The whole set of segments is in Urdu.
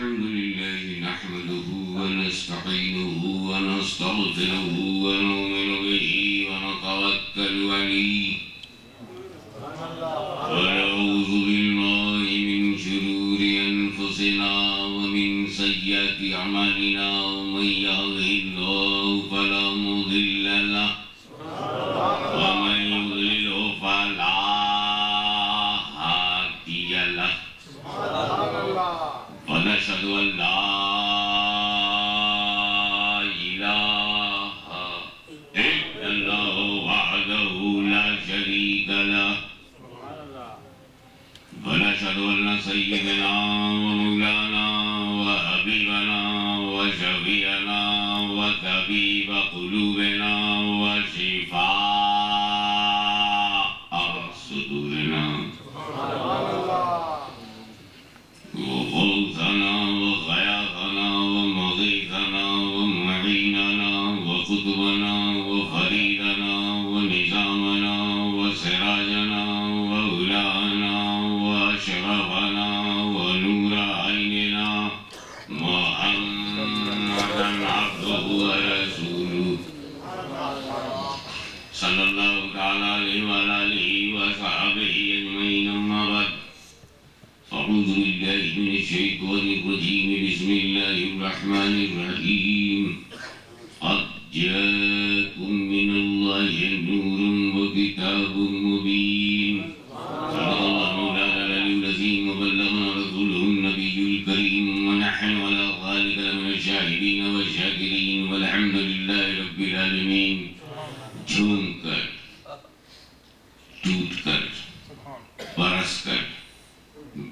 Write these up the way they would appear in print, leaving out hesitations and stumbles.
الحمد لله نحمده ونستعينه ونستغفره ونؤمن به ونتوكل عليه ونعوذ بالله من شرور أنفسنا ومن سيئات أعمالنا ومن يهده الله فلا مضل له ومن يضلل فلا هادي له ونشهد أن لا إله إلا الله وحده لا شريك له ونشهد أن سيدنا ومولانا وحبيبنا وشفيعنا وطبيب قلوبنا وشفاء صدورنا وغوثنا وغياثنا ومغيثنا ومعيننا وقطبنا وفريدنا ونظامنا وسراجنا وأولانا وأشرفنا ونور عيننا محمدا عبده ورسوله صلى الله تعالى عليه وعلى آله وصحبه أجمعين أما بعد أعوذ بالله من الشيطان الرجيم بسم الله الرحمن الرحيم قد جاءكم من الله نور وكتاب مبين صدق الله مولانا العلي العظيم وبلغنا رسوله النبي الكريم ونحن على ذلك لمن الشاهدين والشاكرين والحمد لله رب العالمين جھوم کر ٹوٹ کر برس کر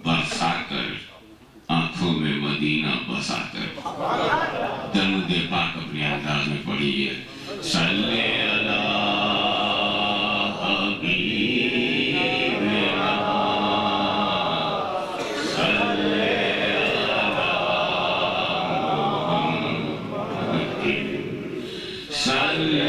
برسا کر آنکھوں میں مدینہ بسا کر درود پاک اپنے انداز میں پڑھیے صلی علی حبیبنا صلی علی محمد صلی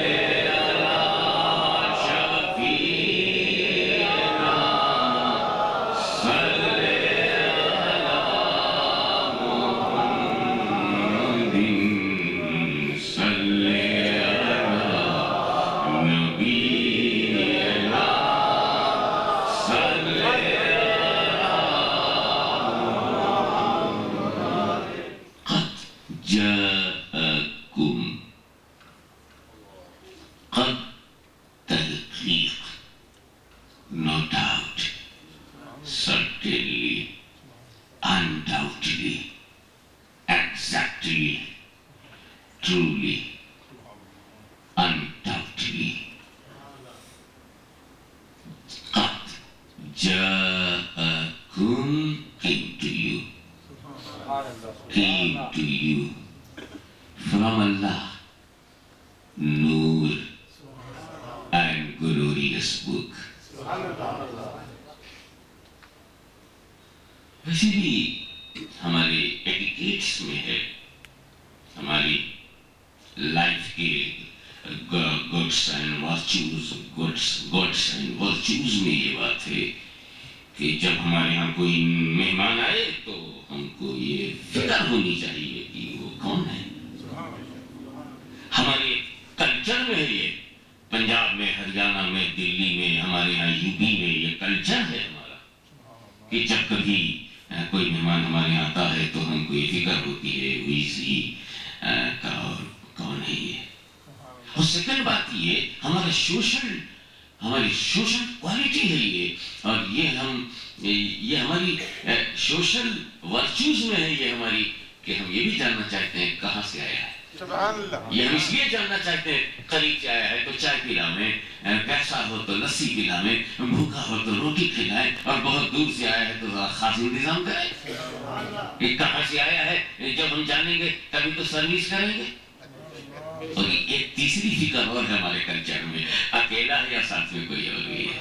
came to you from Allah, Noor and glorious book. ویسے بھی ہمارے ایٹیکیٹس میں ہے، ہماری لائف کے گڈس اینڈ ورچوز میں یہ بات ہے کہ جب ہمارے ہاں کوئی مہمان آئے تو ہم کو یہ فکر ہونی چاہیے کہ وہ کون ہے. ہمارے کلچر میں ہے یہ، پنجاب میں، ہریانہ میں، دلی میں، ہمارے یہاں یو پی میں یہ کلچر ہے ہمارا کہ جب کبھی کوئی مہمان ہمارے یہاں آتا ہے تو ہم کو یہ فکر ہوتی ہے اور کون ہے یہ. اور سیکنڈ بات یہ ہماری سوشل کوالٹی ہے یہ، اور یہ ہماری سوشل ورچوز میں ہے یہ ہماری، کہ ہم یہ بھی جاننا چاہتے ہیں کہاں سے آیا ہے. یہ ہم اس لیے جاننا چاہتے ہیں، قریب سے آیا ہے تو چائے پلا میں، پیاسا ہو تو لسی پلا میں، بھوکا ہو تو روٹی کھلائے، اور بہت دور سے آیا ہے تو خاص انتظام کرے. کہ کہاں سے آیا ہے جب ہم جانیں گے تبھی تو سروس کریں گے. اور ایک تیسری فکر اور ہے ہمارے کلچر میں، اکیلا ہے یا ساتھ میں کوئی اور بھی ہے.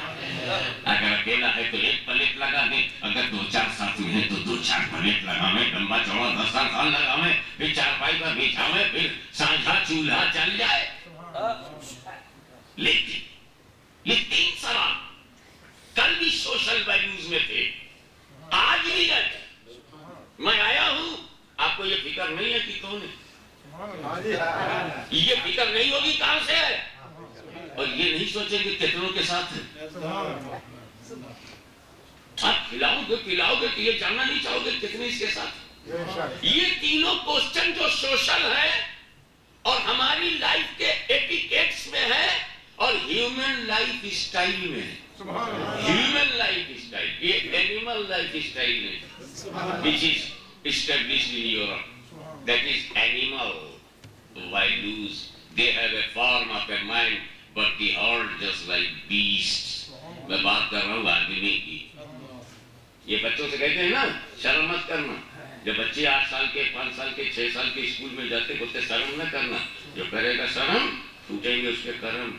اگر اکیلا ہے تو ایک پلیٹ لگا دیں، اگر دو چار ساتھ میں ہے تو دو چار پلیٹ لگاویں، لمبا چوڑا دسترخوان لگاویں، پھر چارپائی پر بچھاویں، پھر سانجھا چولہا چل جائے. لیکن یہ تین سوال کل بھی سوشل ویلیوز میں تھے، آج بھی ہے. میں آیا ہوں آپ کو یہ فکر نہیں ہے کہ کون ہے؟ یہ فکر نہیں ہوگی کہاں سے ہے، اور یہ نہیں سوچیں کہ کتنوں کے ساتھ ہے. آپ کھلاؤ گے پلاؤ گے کہ یہ جاننا نہیں چاہو گے کتنے اس کے ساتھ. یہ تینوں کوسچن جو سوشل ہے اور ہماری لائف کے ایٹیکیٹس میں ہے اور ہیومن لائف اسٹائل میں ہے. ہیومن لائف اسٹائل، یہ اینیمل لائف اسٹائل نہیں which is established in Europe. That is animal values. They have a form of a mind but they are just like beasts. میں بات کر رہا ہوں آدمی کی. یہ بچوں سے کہتے ہیں نا شرم مت کرنا. جب بچے 8 سال کے 5 سال کے 6 سال کے اسکول میں جاتے بولتے شرم نہ کرنا. جو کرے گا شرم ٹوٹیں گے اس کے کرم.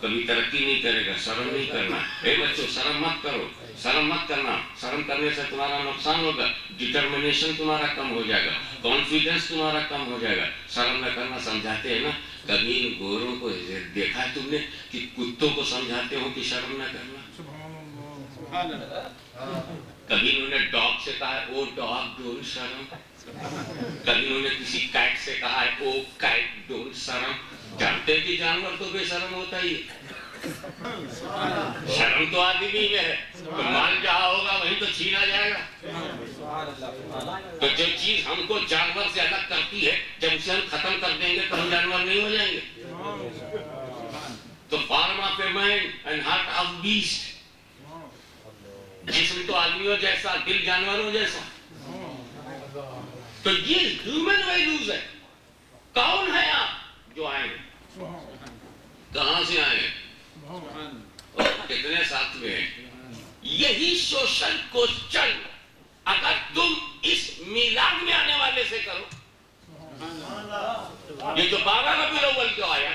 کبھی ترقی نہیں کرے گا. شرم نہیں کرنا. اے بچوں شرم مت کرو، شرم مت کرنا. شرم کرنے سے تمہارا نقصان ہوگا. ڈٹرمنیشن تمہارا کم ہو جائے گا. کانفیڈنس تمہارا کم ہو جائے گا. شرم نہ کرنا سمجھاتے ہیں نا. کبھی ان گوروں کو دیکھا ہے تم نے کہ کتوں کو سمجھاتے ہو کہ شرم نہ کرنا؟ کبھی انہوں نے ڈاگ سے کہا ہے او ڈاگ ڈونٹ شرم. کبھی انہوں نے کسی کیٹ سے کہا ہے او کیٹ ڈونٹ شرم. جانتے کہ جانور تو بے شرم ہوتا ہی. شرم تو آدمی میں ہے. تو مال جہاں ہوگا وہیں تو چھینا جائے گا. تو جو چیز ہم کو جانور سے الگ کرتی ہے جب اسے ہم ختم کر دیں گے تو ہم جانور نہیں ہو جائیں گے. تو form of a mind and heart of best. جسم تو آدمیوں جیسا دل جانوروں جیسا. تو یہ ہیومن ویلیوز ہے. کون ہے آپ جو آئے ہیں؟ کہاں سے آئے ہیں اور کتنے ساتھ میں ہیں؟ یہی سوشل کوسچن اگر تم اس میلاد میں آنے والے سے کرو، یہ جو 12 ربیع الاول جو آیا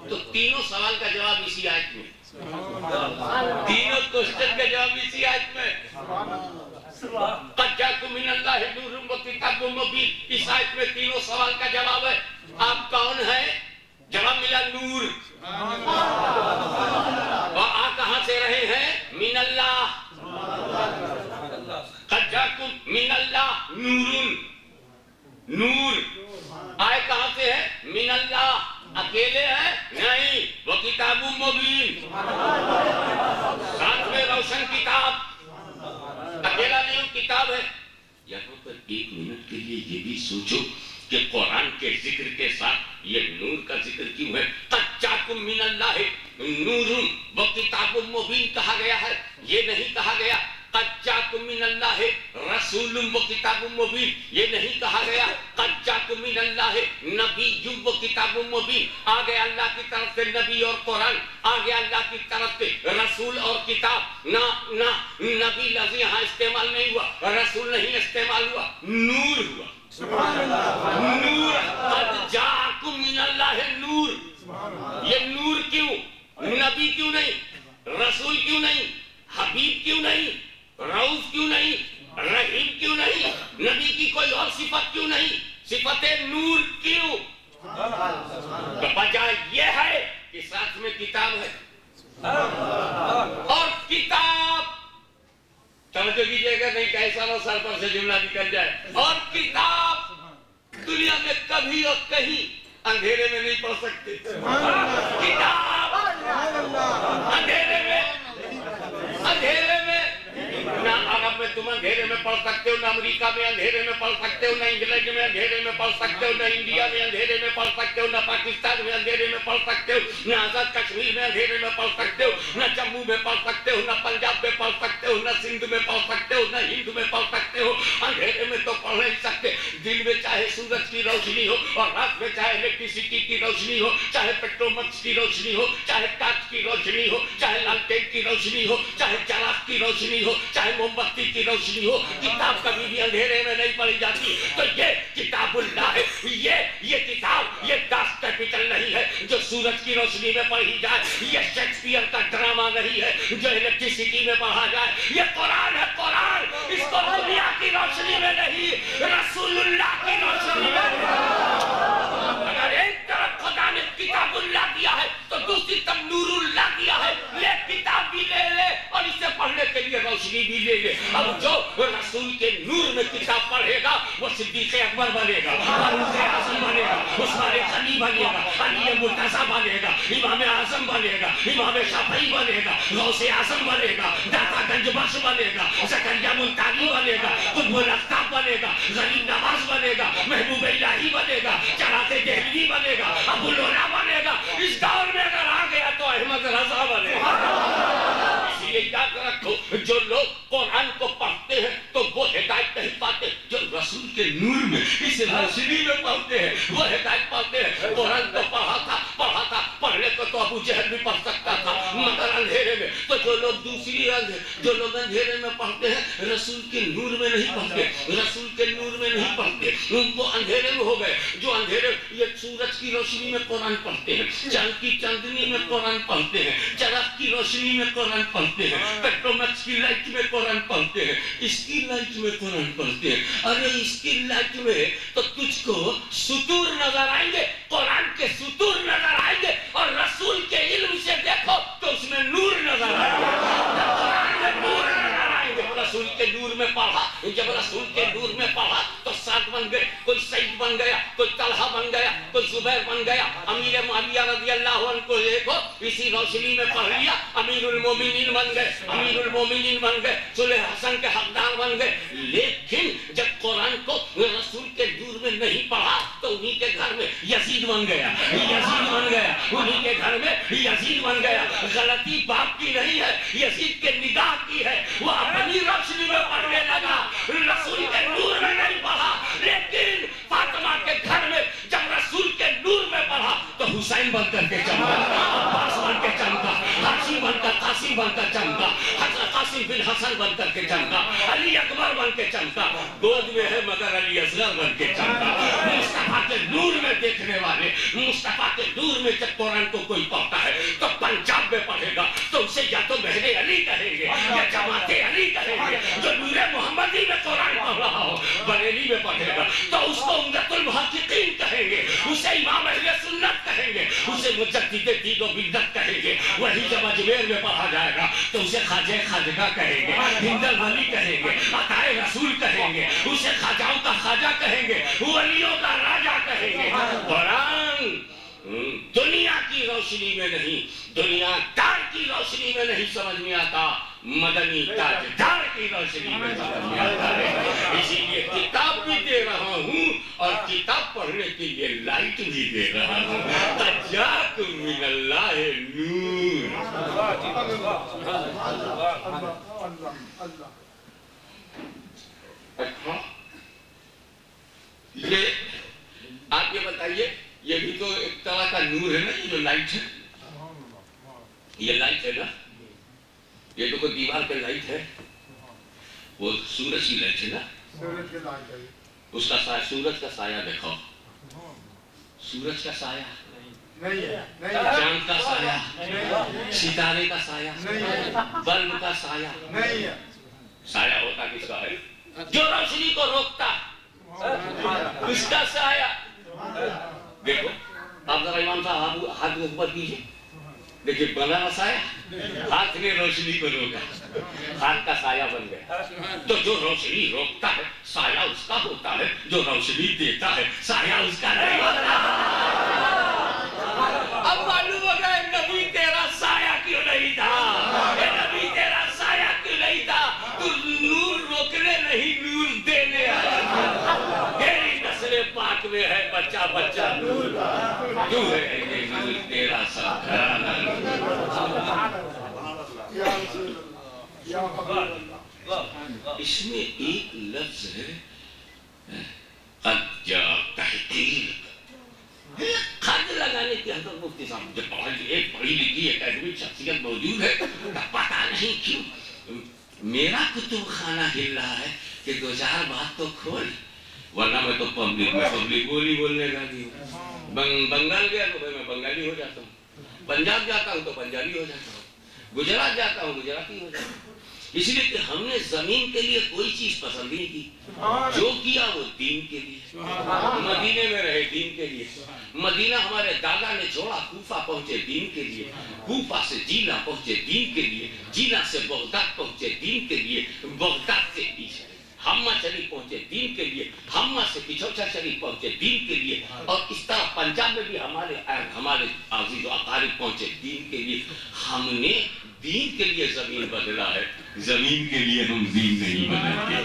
تو تینوں سوال کا جواب اسی آیت میں. تینوں کوسچن کا جواب اسی آیت میں. قد جاءکم من اللہ نور و کتاب مبین. اس آیت میں تینوں سوال کا جواب ہے. آپ کون ہیں؟ جواب ملا نور. اور آ کہاں سے رہے ہیں؟ من اللہ. قد جاءکم من اللہ نور. نور آئے کہاں سے ہے؟ من اللہ. اکیلے ہیں؟ نہیں. وہ کتاب مبین، ساتھ میں روشن کتاب. اکیلا نہیں ہوں، کتاب ہے. یہاں پر ایک منٹ کے لیے یہ بھی سوچو کہ قرآن کے ذکر کے ساتھ یہ نور کا ذکر کیوں ہے؟ قد جاءکم من اللہ نور و کتاب مبین کہا گیا ہے. یہ نہیں کہا گیا قد جاءکم من اللہ رسول و کتاب مبین. یہ نہیں کہا گیا قد جاءکم من اللہ نبی و کتاب مبین. آ گیا اللہ کی طرف سے نبی اور قرآن، آ گیا اللہ کی طرف سے رسول اور کتاب. نہ نبی لفظ یہاں استعمال نہیں ہوا، رسول نہیں استعمال ہوا، نور ہوا. نور. قد جاءکم من اللہ نور. یہ نور کیوں؟ نبی کیوں نہیں؟ رسول کیوں نہیں؟ حبیب کیوں نہیں؟ رؤوف کیوں نہیں؟ رحیم کیوں نہیں؟ نبی کی کوئی اور صفت کیوں نہیں؟ صفت نور کیوں؟ تو وجہ یہ ہے کہ ساتھ میں کتاب ہے. اور کتاب توجہ کیجیے گا نہیں کیسا نہ سر پر سے جملہ نکل جائے. اور کتاب دنیا میں کبھی اور کہیں اندھیرے میں نہیں پڑھ سکتے. کتاب اندھیرے میں نہ عرب میں تم اندھیرے میں پڑھ سکتے ہو، نہ امریکہ میں اندھیرے میں پڑھ سکتے ہو، نہ انگلینڈ میں اندھیرے میں پڑھ سکتے ہو، نہ انڈیا میں اندھیرے میں پڑھ سکتے ہو، نہ پاکستان میں اندھیرے میں پڑھ سکتے ہو، نہ آزاد کشمیر میں اندھیرے میں پڑھ سکتے ہو، نہ جموں میں پڑھ سکتے ہو، نہ پنجاب میں پڑھ سکتے ہو، نہ سندھ میں پڑھ سکتے ہو، نہ ہند میں پڑھ سکتے ہو. اندھیرے میں تو پڑھ نہیں سکتے. دن میں چاہے سورج کی روشنی ہو اور رات میں چاہے الیکٹریسٹی کی روشنی ہو، چاہے پیٹرومکس کی روشنی ہو، چاہے ٹارچ کی روشنی ہو، چاہے لالٹین کی روشنی ہو، چاہے چراغ کی روشنی ہو، چاہے موم بتی کی روشنی ہو، کتاب کبھی بھی اندھیرے میں نہیں پڑھی جاتی. تو یہ کتاب اللہ ہے. یہ کتاب یہ داس کیپیٹل نہیں ہے جو سورج کی روشنی میں پڑھی جائے. یہ شیکسپیئر کا ڈرامہ نہیں ہے جو الیکٹریسٹی میں پڑھا جائے. یہ قرآن ہے. قرآن اس کو دنیا کی روشنی میں نہیں، رسول اللہ کی روشنی میں. اگر ایک طرف خدا نے کتاب اللہ دیا ہے تو دوسری طرف نور اللہ دیا ہے. لے کتاب بھی لے اور اسے پڑھنے کے لیے روشنی روشنی بھی لے لے. اب جو رسول کے نور میں کتاب پڑھے گا وہ صدیق اکبر بنے گا, فاروق اعظم بنے گا, عثمان غنی بنے گا, علی مرتضیٰ بنے گا, امام اعظم بنے گا, امام شافعی بنے گا, غوث اعظم بنے گا, داتا گنج بخش بنے گا, زکریا ملتانی بنے گا, قطب الاقطاب بنے گا, غریب نواز بنے گا, محبوب الہی بنے گا, چراغ دہلوی بنے گا, ابو العلا بنے گا. اس دور میں اگر آ گیا تو احمد رضا بنے گا. اس لیے یاد رکھو, جو لوگ قرآن کو پڑھتے ہیں تو وہ ہدایت نہیں پاتے, جو رسول کے نور میں اس روشنی میں پڑھتے ہیں وہ ہدایت پاتے ہیں. قرآن تو پڑھا تھا, پڑھنے کو تو ابو جہل بھی پڑھ سکتا تھا, مگر اندھیرے میں. تو جو لوگ جو لوگ اندھیرے میں پڑھتے ہیں رسول کے نور میں نہیں پڑھتے, رسول کے نور میں نہیں پڑھتے, وہ اندھیرے میں ہو گئے. جو اندھیرے, یہ سورج کی روشنی میں قرآن پڑھتے ہیں, چاند کی چاندنی میں قرآن پڑھتے ہیں, چراغ کی روشنی میں قرآن پڑھتے ہیں, پیٹرومیکس کی لائٹ میں قرآن پڑھتے ہیں, اس کی لائٹ میں قرآن پڑھتے ہیں. ارے اس کی لائٹ میں تو تجھ کو سطور نظر آئیں گے, قرآن کے سطور نظر آئیں گے, اور رسول کے علم سے دیکھو تو اس میں نور نظر آئیں گے, قرآن میں نور نظر آئیں گے. رسول کے نور میں پڑھا, جب رسول کے نور میں پڑھا تو سعد بن گئے, کوئی سعید بن گیا, کوئی طلحہ بن گیا, کوئی زبیر بن گیا. امیر معاویہ رضی اللہ عنہ کو دیکھو, اسی روشنی میں پڑھ لیا, امیر المومنین بن گئے, امیر المومنین بن گئے, صلح حسن کے حقدار بن گئے. لیکن جب قرآن کو رسول کے نور میں نہیں پڑھا تو انہی کے گھر میں یزید بن گیا, یزید بن گیا, انہی کے گھر میں یزید بن گیا. غلطی باپ کی نہیں ہے, یزید کے نگاہ کی ہے. وہ اپنی روشنی میں پڑھنے لگا, رسول کے نور میں نہیں پڑھا. لیکن فاطمہ کے گھر میں جب رسول کے نور میں پڑھا تو حسین بن کر کے چمکا, عباس بن کے چمکا, ہاشم بن کر قاسم بن کر چمکا, حضرت قاسم بن حسن بن کر کے چمکا, علی اکبر بن کے چمکا. گود میں ہے مگر علی اصغر بن کے چمکا. مصطفیٰ کے نور میں دیکھنے والے, مصطفیٰ کے نور میں جب قرآن کو کوئی پڑھتا ہے تو پنجاب میں پڑھے گا تو اسے یا تو مہر علی کہیں گے یا جماعت علی کہیں گے. جو نور محمدی میں قرآن پڑھ رہا ہو بریلی میں پڑھے گا تو اس کو عمدۃ المحققین کہیں گے, اسے امام اہل سنت کہیں گے, اسے مجدد دین و ملت کہیں گے. وہی جب اجمیر میں پڑھا جائے گا تو اسے خواجہ خواجہ کہیں گے, ہندل ولی کہیں گے, عطائے رسول کہیں گے, اسے خواجاؤں کا خواجہ کہیں گے, ولیوں کا راجہ کہیں گے. قرآن دنیا کی روشنی میں نہیں, دنیا دار کی روشنی میں نہیں سمجھ میں آتا, مدنی تاجدار کی روشنی میں سمجھ میں آتا ہے. اسی لیے کتاب بھی دے رہا ہوں اور کتاب پڑھنے کے لیے لائٹ بھی دے رہا ہوں. تجاکم من اللہ نور. یہ آپ یہ بتائیے, یہ بھی تو ایک طرح کا نور ہے نا, یہ جو لائٹ ہے, یہ لائٹ ہے نا, یہ تو کوئی دیوار پہ لائٹ ہے, وہ سورج کی لائٹ ہے نا, اس کا سایہ, سورج کا سایہ دیکھو, سورج کا سایہ, چاند کا سایہ, ستارے کا سایہ, بلب کا سایہ, سایہ ہوتا کس کا ہے؟ جو روشنی کو روکتا اس کا سایہ. دیکھو آپ ذرا امام صاحب ہاتھ کو اوپر کیجیے, دیکھیے بنا سایہ, ہاتھ نے روشنی کو روکا, ہاتھ کا سایہ بن گیا. تو جو روشنی روکتا ہے سایہ اس کا ہوتا ہے, جو روشنی دیتا ہے سایہ اس کا نہیں ہوتا. اب معلوم ہو گیا نبی تیرا سایہ کیوں نہیں تھا, نبی تیرا سایہ کیوں نہیں تھا, تو نور روکنے نہیں نور دینے آیا. تیری نسل پاک میں ہے بچہ بچہ نور, تو ہے نور تیرا سایہ. اس میں ایک لفظ ہے قد جاء تحقیق, خط لگانے کی حضرت مفتی صاحب جب ایک پڑھی لکھی اکیڈمک شخصیت موجود ہے, پتہ نہیں کیوں میرا کتب خانہ ہل رہا ہے کہ دو چار بات تو کھول, ورنہ میں تو پبلک بولنے کا نہیں ہوں. بنگال گیا تو میں بنگالی ہو جاتا ہوں, پنجاب جاتا ہوں تو پنجابی ہو جاتا ہوں, گجرات جاتا ہوں گجراتی ہو جاتا ہوں, اس لیے کہ ہم نے زمین کے لیے کوئی چیز پسند نہیں کی، جو کیا وہ دین کے لیے، مدینے میں رہے دین کے لیے، مدینہ ہمارے دادا نے چھوڑا، کوفہ پہنچے دین کے لیے، کوفہ سے جیلا پہنچے دین کے لیے، جیلا سے بغداد پہنچے دین کے لیے، بغداد سے ہمہ شریف پہنچے دین کے لیے، ہمہ سے پچھوچا شریف پہنچے دین کے لیے، اور اس طرح پنجاب میں بھی ہمارے عزیز و اقارب پہنچے دین کے لیے۔ ہم نے دین کے لیے زمین بدلا ہے، زمین کے لیے ہم دین نہیں بدلتے،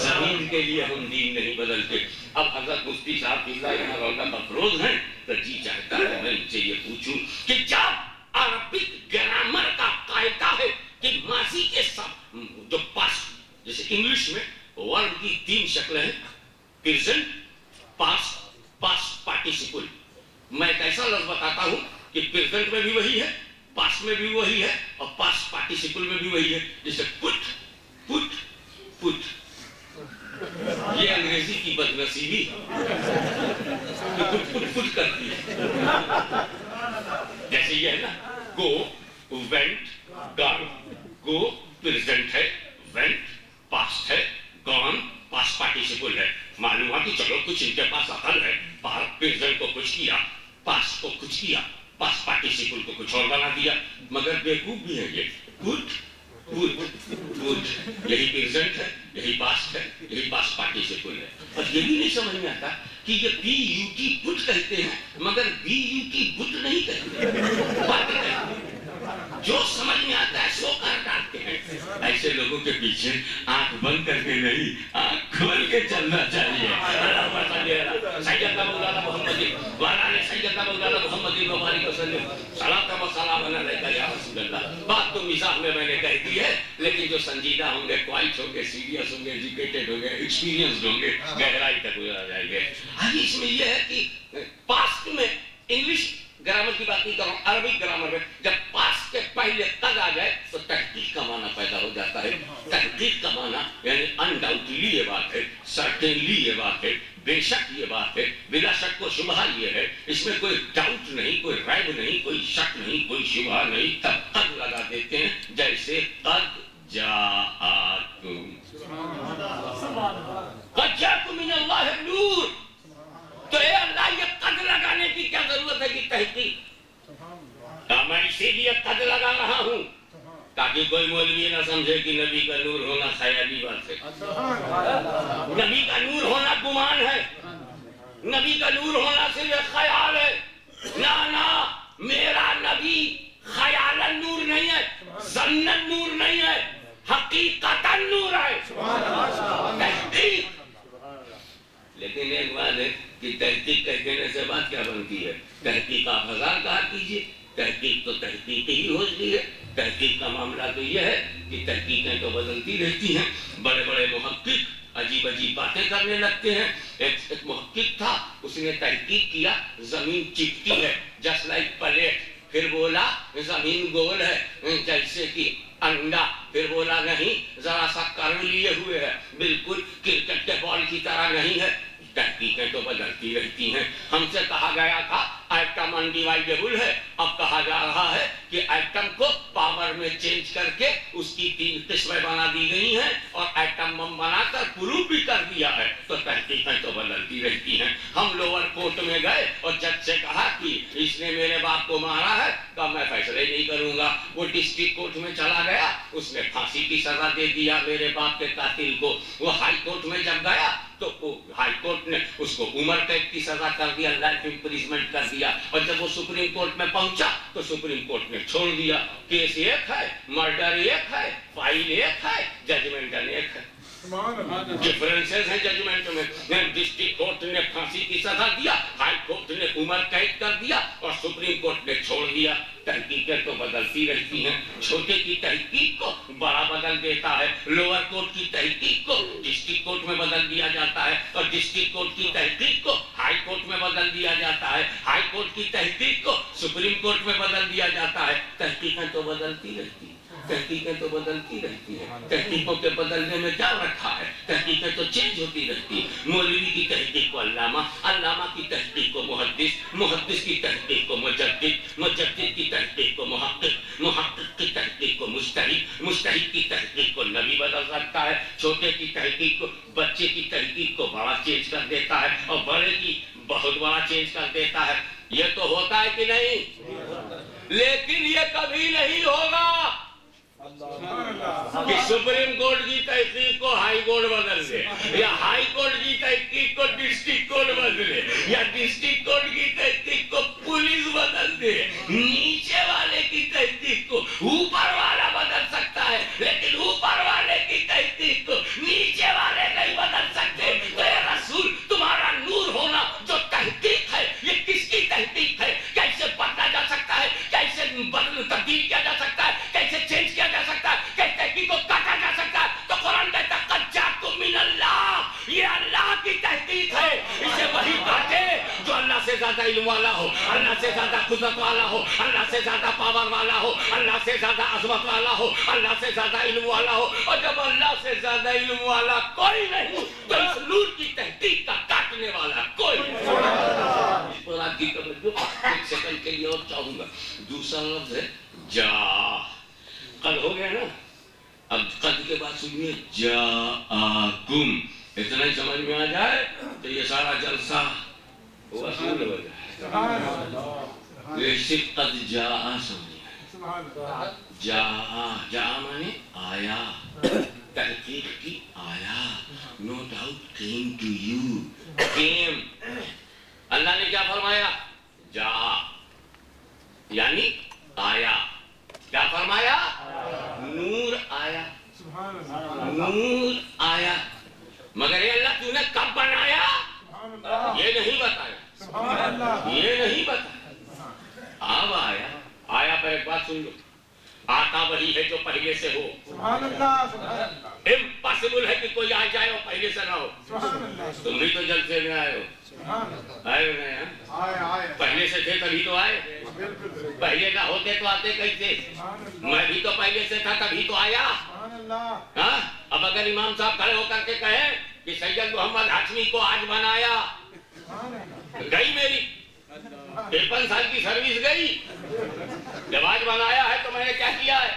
زمین کے لیے ہم دین نہیں بدلتے۔ اب حضرت مفتی صاحب کا افروز ہیں تو جی چاہتا ہے میں ان سے یہ پوچھوں کہ جب عربک گرامر کا قاعدہ ہے کہ ماضی کے ساتھ جو پاسٹ، جیسے انگلش میں ورب کی 3 شکلیں ہیں، پریزنٹ، پاسٹ، پاسٹ پارٹیسپل۔ میں ایک ایسا لفظ بتاتا ہوں کہ پریزنٹ میں بھی وہی ہے، پاسٹ میں بھی وہی ہے، اور پاسٹ پارٹیسپل میں بھی وہی ہے، جیسے پٹ پٹ پٹ۔ یہ انگریزی کی بدنصیبی پٹ پٹ پٹ کرتی ہے، جیسے یہ ہے نا گو، وینٹ، گان۔ گو پریزنٹ ہے، وینٹ پاسٹ ہے، گون پاسٹ پارٹیسپل ہے۔ معلوم ہوا کہ چلو کچھ ان کے پاس عقل ہے، پریزنٹ کو کچھ کیا، پاسٹ کو کچھ کیا، پاسٹ پارٹیسپل کو کچھ اور بنا دیا، مگر بیوقوف بھی ہے یہ۔ پٹ پٹ پٹ، یہی پریزنٹ ہے، یہی پاسٹ ہے، یہی پاسٹ پارٹیسپل ہے۔ اور یہ بھی نہیں سمجھ میں آتا کہ یہ پی یو کی پٹ کہتے ہیں مگر بی یو کی بٹ نہیں کہتے، جو سمجھ میں آتا ہے سو کر ڈالتے ہیں۔ ایسے لوگوں کے پیچھے آنکھ بند کر کے نہیں، آنکھ کھول کے چلنا چاہیے۔ سیدنا مولانا محمد وعلی سیدنا مولانا محمد مبارک وسلم صلاۃ و سلام علیک یا رسول اللہ۔ بات تو مزاح میں نے کہہ دی ہے، لیکن جو سنجیدہ ہوں گے، کوائٹ ہوں گے، سیریس ہوں گے، ایجوکیٹڈ ہوں گے، ایکسپیرینسڈ ہوں گے، گہرائی تک گزر جائیں گے۔ ابھی اس میں یہ ہے کہ پاسٹ میں انگلش گرامر کی بات نہیں کر رہا ہوں، عربک گرامر میں جب پاسٹ کے پہلے قد آ جائے تو تحقیق کا معنی پیدا ہو جاتا ہے۔ تحقیق کا معنی یعنی انڈاؤٹلی یہ بات ہے، سرٹنلی یہ بات ہے، بے شک یہ بات ہے، بلا شک و شبہ یہ ہے، اس میں کوئی ڈاؤٹ نہیں، کوئی ریب نہیں، کوئی شک نہیں، کوئی شبہ نہیں، تب قد لگا دیتے ہیں، جیسے قد جاءکم، قد جاءکم من اللہ نور۔ تو اے اللہ یہ قد لگانے کی کیا ضرورت ہے کہ تحقیق؟ میں اسی لیے قد لگا رہا ہوں تاکہ کوئی مولوی نہ سمجھے کہ نبی کا نور ہونا خیالی بات ہے، نبی کا نور ہونا گمان ہے، نبی کا نور ہونا صرف ایک خیال ہے۔ نا میرا نبی خیالن نور نہیں ہے، ظنن نور نہیں ہے، حقیقتاً نور ہے، تحقیق۔ لیکن ایک بات ہے کہ تحقیق کہنے سے بات کیا بنتی ہے؟ تحقیق آپ 1000 کہا کیجئے، تحقیق تو تحقیق ہی ہوتی ہے۔ تحقیق کا معاملہ تو یہ ہے کہ تحقیقیں تو بدلتی رہتی ہیں، بڑے بڑے محقق عجیب عجیب باتیں کرنے لگتے ہیں۔ ایک محقق تھا، اس نے تحقیق کیا زمین چپٹی ہے جسٹ لائک پلیٹ، پھر بولا زمین گول ہے جیسے کہ انڈا، پھر بولا نہیں ذرا سا کرو لیے ہوئے ہے، بالکل کرکٹ کے بال کی طرح نہیں ہے۔ تحقیقیں تو بدلتی رہتی ہیں۔ ہم سے کہا گیا تھا ایٹم انڈیوائڈیبل ہے، اب کہا جا رہا ہے کہ ایٹم کو پاور میں چینج کر کے اس کی 3 قسمیں بنا دی گئی ہیں اور ایٹم بم بنا کر پروف بھی کر دیا ہے۔ تو تحقیقیں تو بدلتی رہتی ہیں۔ ہم لوور کورٹ میں گئے اور جج سے کہا کہ اس نے میرے باپ کو مارا ہے، کہا میں فیصلے نہیں کروں گا۔ وہ ڈسٹرکٹ کورٹ میں چلا گیا، اس نے پھانسی کی سزا دے دیا میرے باپ کے قاتل کو۔ وہ ہائی کورٹ میں جب گیا تو ہائی کورٹ نے اس کو عمر قید کی سزا کر دیا، لائف امپریزمنٹ کر دیا، اور جب وہ سپریم کورٹ میں پہنچا تو سپریم کورٹ نے چھوڑ دیا۔ کیس ایک ہے، مرڈر ایک ہے، فائل ایک ہے، ججمنٹ ایک ہے۔ ڈفرنسز ہیں ججمنٹ میں۔ ڈسٹرکٹ کورٹ نے پھانسی کی سزا دیا، ہائی کورٹ نے عمر قید کر دیا اور سپریم کورٹ نے چھوڑ دیا۔ تحقیقیں تو بدلتی رہتی ہیں۔ چھوٹے کی تحقیق کو بڑا بدل دیتا ہے، لوور کورٹ کی تحقیق کو ڈسٹرکٹ کورٹ میں بدل دیا جاتا ہے، اور ڈسٹرکٹ کورٹ کی تحقیق کو ہائی کورٹ میں بدل دیا جاتا ہے، ہائی کورٹ کی تحقیق کو سپریم کورٹ میں بدل دیا جاتا ہے۔ تحقیقیں تو بدلتی رہتی ہیں۔ تحقیقیں تو بدلتی رہتی ہیں، تحقیقوں کے بدلنے میں کیا رکھا ہے؟ تحقیقیں تو چینج ہوتی رہتی ہیں۔ مولوی کی تحقیق کو علامہ، علامہ کی تحقیق کو محدث، محدث کی تحقیق کو مجدد، مجدد کی تحقیق کو محقق، محقق کی تحقیق کو مجتہد، مجتہد کی تحقیق کو نبی بدل سکتا ہے، چھوٹے کی تحقیق کو، بچے کی تحقیق کو بڑا چینج کر دیتا ہے، اور بڑے کی بہت بڑا چینج کر دیتا ہے۔ یہ تو ہوتا ہے کہ نہیں؟ لیکن یہ کبھی نہیں ہوگا کہ سپریم کورٹ کی تحقیق کو ہائی کورٹ بدل دے، یا ہائی کورٹ کی تحقیق کو ڈسٹرکٹ کورٹ بدلے، یا ڈسٹرکٹ کورٹ کی تحقیق کو پولیس بدل دے۔ نیچے والے کی تحقیق کو اوپر والا بدل سکتا ہے، لیکن اوپر والے کی تحقیق کو نیچے والے نہیں بدل سکتے۔ تو اے رسول، تمہارا نور ہونا جو تحقیق ہے، یہ کس کی تحقیق ہے؟ کیسے بدلا جا سکتا ہے؟ کیسے تبدیل کیا جا سکتا ہے؟ کیسے چینج کیا جا سکتا ہے؟ کیسے تحقیق کو کاٹا جا سکتا ہے؟ تو قرآن کہتا ہے قد جاءکم من اللہ، یہ اللہ کی تحقیق ہے۔ اسے وہی کاٹے جو اللہ سے زیادہ علم والا ہو، اللہ سے زیادہ قدرت والا ہو، اللہ سے زیادہ پاور والا ہو، اللہ سے زیادہ عظمت والا ہو، اللہ سے زیادہ علم والا ہو۔ اور جب اللہ سے زیادہ علم والا کوئی نہیں تو اس نور کی تحقیق کا کاٹنے والا کوئی نہیں۔ اس پر آپ کی توجہ ایک سیکنڈ کے لیے اور چاہوں گا۔ دوسرا لفظ ہے جا، قد ہو گیا نا، اب قد کے بعد سنیے جاءکم، اتنا ہی سمجھ میں آ جائے تو یہ سارا جلسہ وصول ہو جائے۔ یہ صرف قد جاء سمجھے، جاء مانے آیا، تحقیق کی آیا، no doubt came to you، came۔ اللہ نے کیا فرمایا؟ جا یعنی آیا۔ کیا فرمایا؟ نور آیا، نور آیا۔ مگر اے اللہ تو نے کب بنایا؟ یہ نہیں بتایا، یہ نہیں بتایا۔ اب آیا، آیا پر ایک بات سن لو، آتا وہی ہے جو پہلے سے ہو۔ امپاسبل ہے کہ کوئی آ جائے اور پہلے سے نہ ہو۔ تم بھی تو جلسے میں آئے ہو، آئے ہو نہیں؟ پہلے سے تھے تبھی تو آئے، پہلے نہ ہوتے تو آتے کیسے؟ میں بھی تو پہلے سے تھا تبھی تو آیا۔ اب اگر امام صاحب کھڑے ہو کر کے کہیں کہ سید محمد ہاشمی کو آج بنایا، گئی میری 53 سال کی سروس گئی۔ جب آج بنایا ہے تو میں نے کیا کیا ہے؟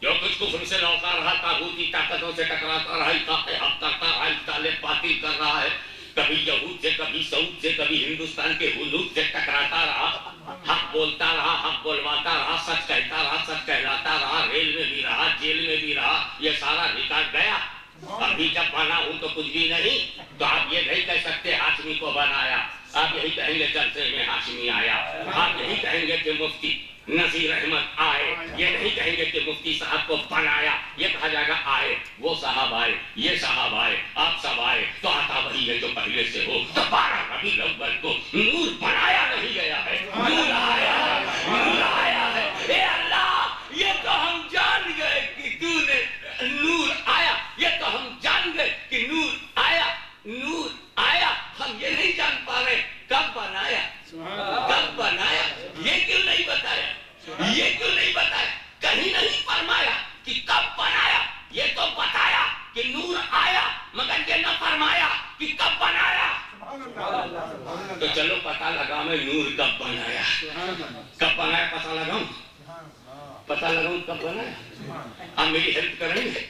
جو کچھ کفر سے لوٹا رہا، طاغوتی طاقتوں سے ٹکراتا رہا، اطاعت حق کرتا رہا، ابطال باطل کر رہا ہے، کبھی یہود سے، کبھی سعود سے، کبھی ہندوستان کے حدود سے ٹکراتا رہا، حق بولتا رہا، حق بولواتا رہا، سچ کہتا رہا، سچ کہلاتا رہا، ریل میں بھی رہا، جیل میں بھی رہا، یہ سارا ریکارڈ گیا۔ ابھی جب بنا ہوں تو کچھ بھی نہیں، تو آپ یہ نہیں کہہ سکتے ہاشمی کو بنایا، آپ یہی کہیں گے جلسے میں ہاشمی آیا، آپ یہی کہیں گے کہ مفتی نذیر احمد آئے، یہ نہیں کہیں گے کہ مفتی صاحب کو بنایا، یہ کہا جائے گا آئے، وہ صاحب آئے، یہ صاحب آئے، آپ سب آئے، تو آتا وہی ہے جو پہلے سے ہو۔ تو 12 ربیع الاول کو نور بنایا نہیں گیا ہے، نور آیا ہے، نور آیا ہے۔ اے اللہ، یہ تو ہم جان گئے کہ تو نے نور آیا، یہ تو ہم جان گئے کہ نور آیا، نور آیا۔ ہم یہ نہیں جان پا رہے کب بنایا، کب بنایا، یہ کیوں نہیں بتایا، یہ کیوں نہیں بتایا؟ کہیں نہیں فرمایا کہ کب بنایا، یہ تو بتایا کہ نور آیا، مگر یہ نہ فرمایا کہ کب بنایا۔ تو چلو پتہ لگا میں نور کب بنایا، کب بنایا پتہ لگاؤں، پتہ لگاؤں کب بنایا۔ آپ میری ہیلپ کریں گے،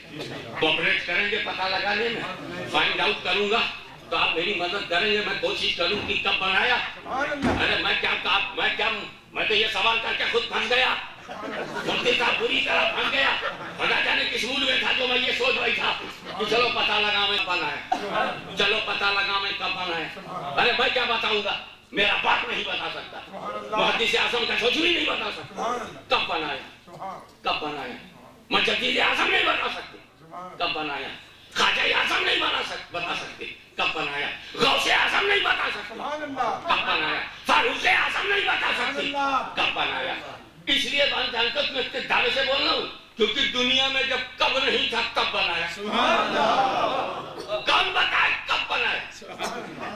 کوپریٹ کریں گے پتہ لگانے میں، فائنڈ آؤٹ کروں گا تو آپ میری مدد کریں گے، میں کوشش کروں کہ کب بنایا۔ ارے میں تو یہ سوال کر کے خود پھنس گیا، مفتی صاحب بری طرح پھنس گیا، خدا جانے کس موڈ میں تھا جو میں یہ سوچ رہی تھا کہ چلو پتہ لگا میں بنایا، چلو پتہ لگا میں کب بنایا۔ ارے میں کیا بتاؤں گا، میرا باپ نہیں بتا سکتا، محدث اعظم کا چھوچری نہیں بتا سکتا کب بنایا، کب بنایا۔ مجدد اعظم نہیں بتا سکتے کب بنایا، خواجہ اعظم نہیں بتا سکتے کب بنایا، غوث اعظم نہیں بتا سکتے کب بنایا، فاروق اعظم نہیں بتا سکتے کب بنایا۔ اس لیے بات جان کر میں اتنے دعوے سے بول رہا ہوں کیونکہ دنیا میں جب کب نہیں تھا تب بنایا۔ کون بتائے کب بنایا،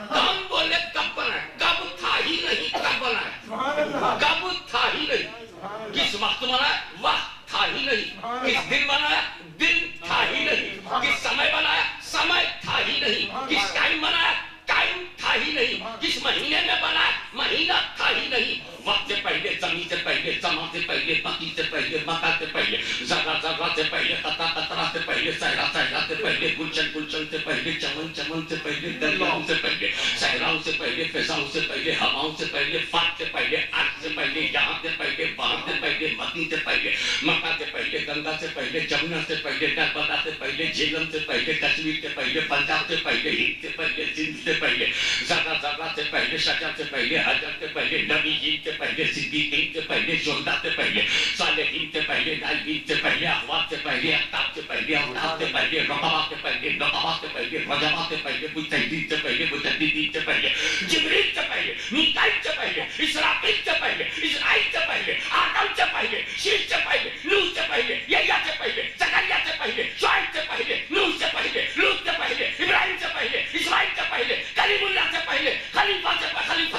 کون بولے کب بنایا، کب تھا ہی نہیں کب بنایا، کب تھا ہی نہیں، کس وقت بنایا، وقت تھا ہی نہیں. کس دن بنایا؟ دن تھا ہی نہیں. کس سمے بنایا؟ سمے تھا ہی نہیں. کس ٹائم بنایا؟ ٹائم تھا ہی نہیں. کس مہینے میں بنایا؟ مہینہ تھا ہی نہیں. وقت سے پہلے، زمین سے پہلے، زمان سے پہلے، بقی سے پہلے، مکہ سے پہلے، ذرہ ذرہ سے پہلے، قطرہ قطرہ سے پہلے، صحرا صحرا سے پہلے، گلشن گلشن سے پہلے، چمن چمن سے پہلے، دریاؤں سے پہلے، صحراؤں سے پہلے، فضاؤں سے پہلے، ہواؤں سے پہلے، فات سے پہلے، عرش سے پہلے، یہاں سے پہلے، وہاں سے پہلے، مدین سے پہلے، مکہ سے پہلے، گنگا سے پہلے، جمنا سے پہلے، نرمدا سے پہلے، جہلم سے پہلے، کشمیر سے پہلے، پنجاب سے پہلے، ہند سے پہلے، سندھ سے پہلے، ذرہ ذرہ سے پہلے، شجر سے پہلے، حجر سے پہلے، نبیین سے پہلے، صدیقین سے پہلے، شہداء سے پہلے، صالحین سے پہلے، نائبین سے پہلے، احوال سے پہلے، اقطاب سے پہلے، اوتاد سے پہلے، رقبہ سے پہلے، نقبہ سے پہلے، رجبہ سے پہلے، مجتہدین سے پہلے، مجددین سے پہلے، جبریل سے پہلے، میکائیل سے پہلے، اسرافیل سے پہلے، اسرائیل سے پہلے، آدم سے پہلے، شیش سے پہلے، نوح سے پہلے، یحییٰ سے پہلے، زکریا سے پہلے، شعیب سے پہلے، نوح سے پہلے، لوط سے پہلے، ابراہیم سے پہلے، اسماعیل سے پہلے، کلیم اللہ سے پہلے، خلیفۃ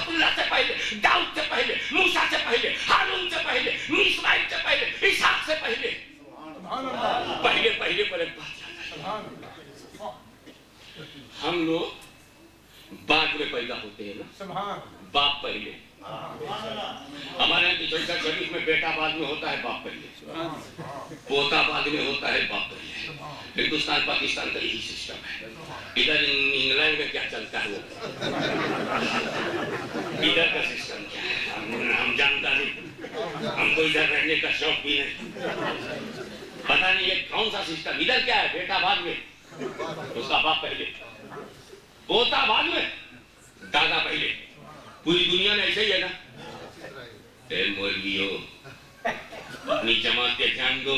اللہ سے پہلے، داؤد سے پہلے، موسیٰ سے پہلے، ہارون سے پہلے، اسماعیل سے پہلے، اسحاق سے پہلے. پہلے پہلے پر ایک بات یاد ہے. ہم لوگ بعد میں پیدا ہوتے ہیں نا. باپ پہلے. ہمارے یہاں کچھ شریف میں بیٹا بعد میں ہوتا ہے، باپ پہلے. پوتا بعد میں ہوتا ہے، باپ پہلے. ہندوستان پاکستان کا یہی سسٹم ہے. ادھر انگلینڈ میں کیا چلتا ہے وہ ادھر کا سسٹم کیا ہے ہم جانتا نہیں. ہم کو ادھر رہنے کا شوق بھی نہیں. پتہ نہیں یہ کون سا سسٹم. ادھر کیا ہے؟ بیٹا بعد میں، اس کا باپ پہلے، پوتا بعد میں، دادا پہلے. پوری دنیا میں ایسے ہی ہے نا. اے مولویو، اپنی جماعت پہ دھیان دو.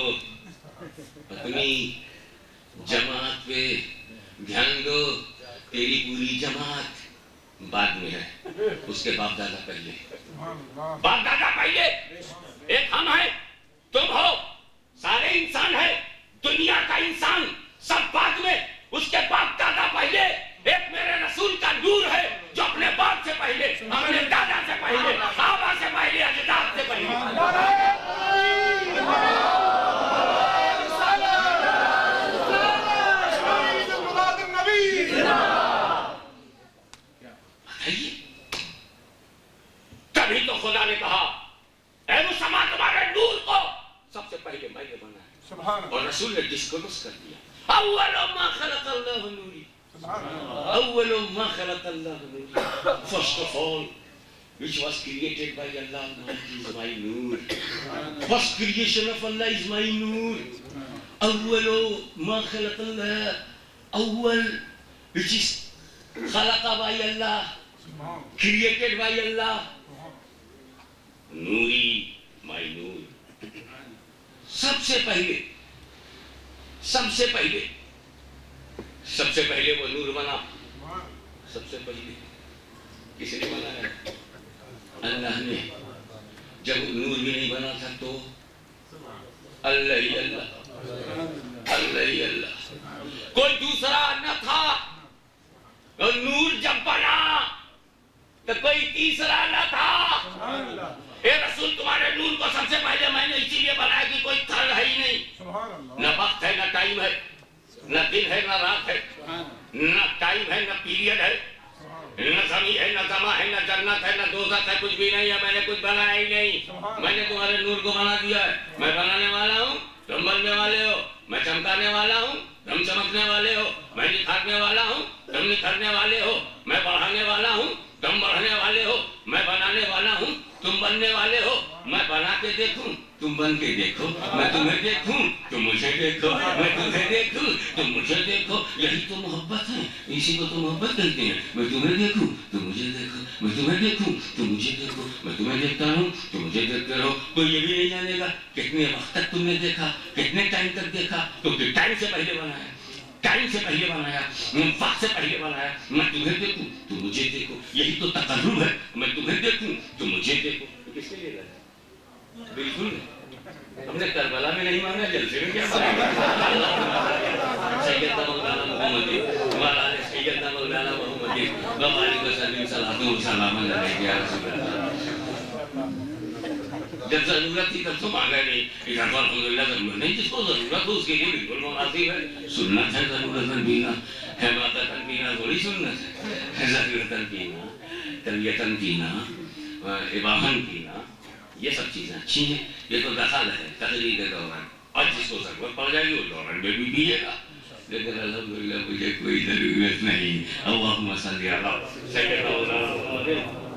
اپنی جماعت پہ دھیان دو. تیری پوری جماعت بعد میں ہے، اس کے باپ دادا پہلے. باپ دادا پہلے. ایک ہم ہیں، تم ہو، سارے انسان ہیں. دنیا کا انسان سب بعد میں، اس کے باپ دادا پہلے. ایک میرے رسول کا نور ہے جو اپنے باپ سے پہلے، اپنے دادا سے پہلے، آبا سے پہلے، اجداد سے پہلے. تبھی تو خدا نے کہا اے مسلمان تمہارے نور کو سب سے پہلے میں نے بنایا. اور رسول نے ڈسکلوز کر دیا اول ما خلق اللہ نوری. اول ما خلق اللہ نوری. First of all which was created by Allah is my nur. First creation of Allah is my nur. اول ما خلق اللہ. اول which is خلق by Allah, created by Allah. Noori my nur. سب سے پہلے وہ نور بنا. سب سے پہلے کس نے بنایا؟ اللہ نے. جب نور بھی نہیں بنا تھا تو اللہ ہی اللہ، اللہ ہی اللہ، کوئی دوسرا نہ تھا. اور نور جب بنا تو کوئی تیسرا نہ تھا. اے رسول تمہارے نور کو سب سے پہلے میں نے اسی لیے بنایا کہ کوئی تھرڈ ہے ہی نہیں. نہ وقت ہے، نہ ٹائم ہے، نہ دن ہے، نہ رات ہے، نہ ٹائم ہے، نہ پیریڈ ہے، نہ زمین ہے، نہ زمان ہے، نہ جنت ہے، نہ دوزخ ہے. کچھ بھی نہیں ہے. میں نے کچھ بنایا ہی نہیں. میں نے تمہارے نور کو بنا دیا ہے. میں بنانے والا ہوں، تم بننے والے ہو. میں چمکانے والا ہوں، تم چمکنے والے ہو. میں نکھارنے والا ہوں، تم نکھرنے والے ہو. میں بڑھانے والا ہوں، تم بڑھنے والے ہو. میں بنانے والا ہوں، تم بننے والے ہو. میں بنا کے دیکھوں، تم بن کے دیکھو. میں تمہیں دیکھوں، تم مجھے دیکھو. میں تمہیں دیکھوں، تم مجھے دیکھو. یہی تو محبت ہے. اسی کو تو محبت کہتے ہیں. میں تمہیں دیکھوں، تم مجھے دیکھو. میں تمہیں دیکھوں، تم مجھے دیکھو. میں تمہیں دیکھتا ہوں، تم مجھے دیکھتے رہو. تو یہ بھی نہیں جانے گا کتنے وقت تک تم نے دیکھا، کتنے ٹائم تک دیکھا. تو پھر ٹائم سے پہلے بنایا، ٹائم سے پہلے بنایا، وقت سے پہلے بنایا. میں تمہیں دیکھوں، تم مجھے دیکھو. یہی تو تقرب ہے. میں تمہیں دیکھوں، تم مجھے دیکھو. تو کس کے لیے لگا؟ بالکل ہم نے کربلا میں نہیں مانگا، جلسے میں کیا مانگا؟ سیدنا مولانا محمدی مولانا سیدنا مولانا محمدی وعلیکم السلام صلاۃ و سلام علیہ یا رسول اللہ. جب ضرورت تھی تب تو مانگا نہیں. ادھر تو الحمدللہ ضرورت نہیں, جس کو ضرورت ہو اس کے لیے بالکل مناسب ہے. سنت ہے ضرورتاً پینا, حماقتاً پینا تھوڑی سنت ہے. ضرورتاً پینا, تربیتاً پینا, اباحاً پینا, یہ سب چیزیں اچھی ہیں. یہ تو دخل ہے تقریر کے دوران, اور جس کو ضرورت پڑ جائے گی وہ دوران میں بھی پیے گا. لیکن الحمدللہ مجھے کوئی ضرورت نہیں. اللہم صلی علی سیدنا محمد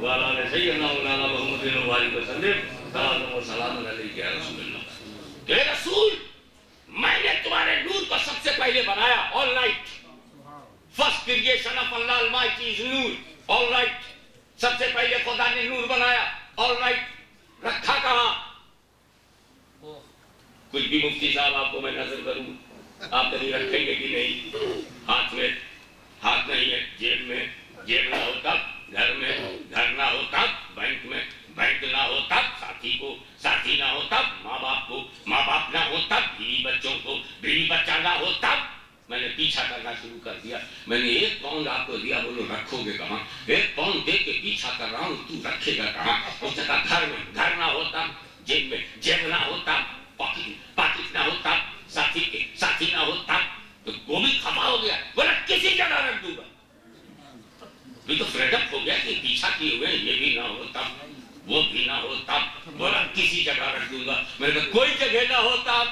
وعلی آل سیدنا محمد وبارک وسلم. صلاۃ و سلام علیک یا رسول اللہ. کہ رسول, میں نے تمہارے نور کو سب سے پہلے بنایا. All right, first creation of اللہ المائٹی از نور. آل رائٹ, سب سے پہلے خدا نے نور بنایا. آل رائٹ, رکھا کہاں؟ کچھ بھی مفتی صاحب آپ کو میں نظر کروں, آپ کہیں رکھیں گے کہ نہیں؟ ہاتھ میں ہاتھ نہیں ہے, جیب میں جیب نہ ہو تب, گھر میں گھر نہ ہو تب, بینک میں بینک نہ ہو تب, ساتھی کو ساتھی نہ ہو تب, ماں باپ کو ماں باپ نہ ہو تب, بیوی بچوں کو بیوی بچہ نہ ہو تب. میں نے پیچھا کرنا شروع کر دیا. میں نے 1 پاؤنڈ آپ کو دیا, بولو رکھو گے کہاں؟ 1 پاؤنڈ دے کے پیچھا کر رہا ہوں, تو رکھے گا کہاں؟ اس نے کہا گھر میں گھر نہ ہو تب, جیب میں جیب نہ ہو تب, پاکٹ نہ ہو تب, ساتھی نہ ہو تب. تو وہ بھی خفا ہو گیا, بولا کسی جگہ رکھ دوں گا. بھی تو فریڈ اپ ہو گیا کہ پیچھا کیے ہوئے یہ بھی نہ ہو تب, وہ بھی نہ ہو تب, بولا کسی جگہ رکھ دوں گا. میں نے کہا کوئی جگہ نہ ہو تب.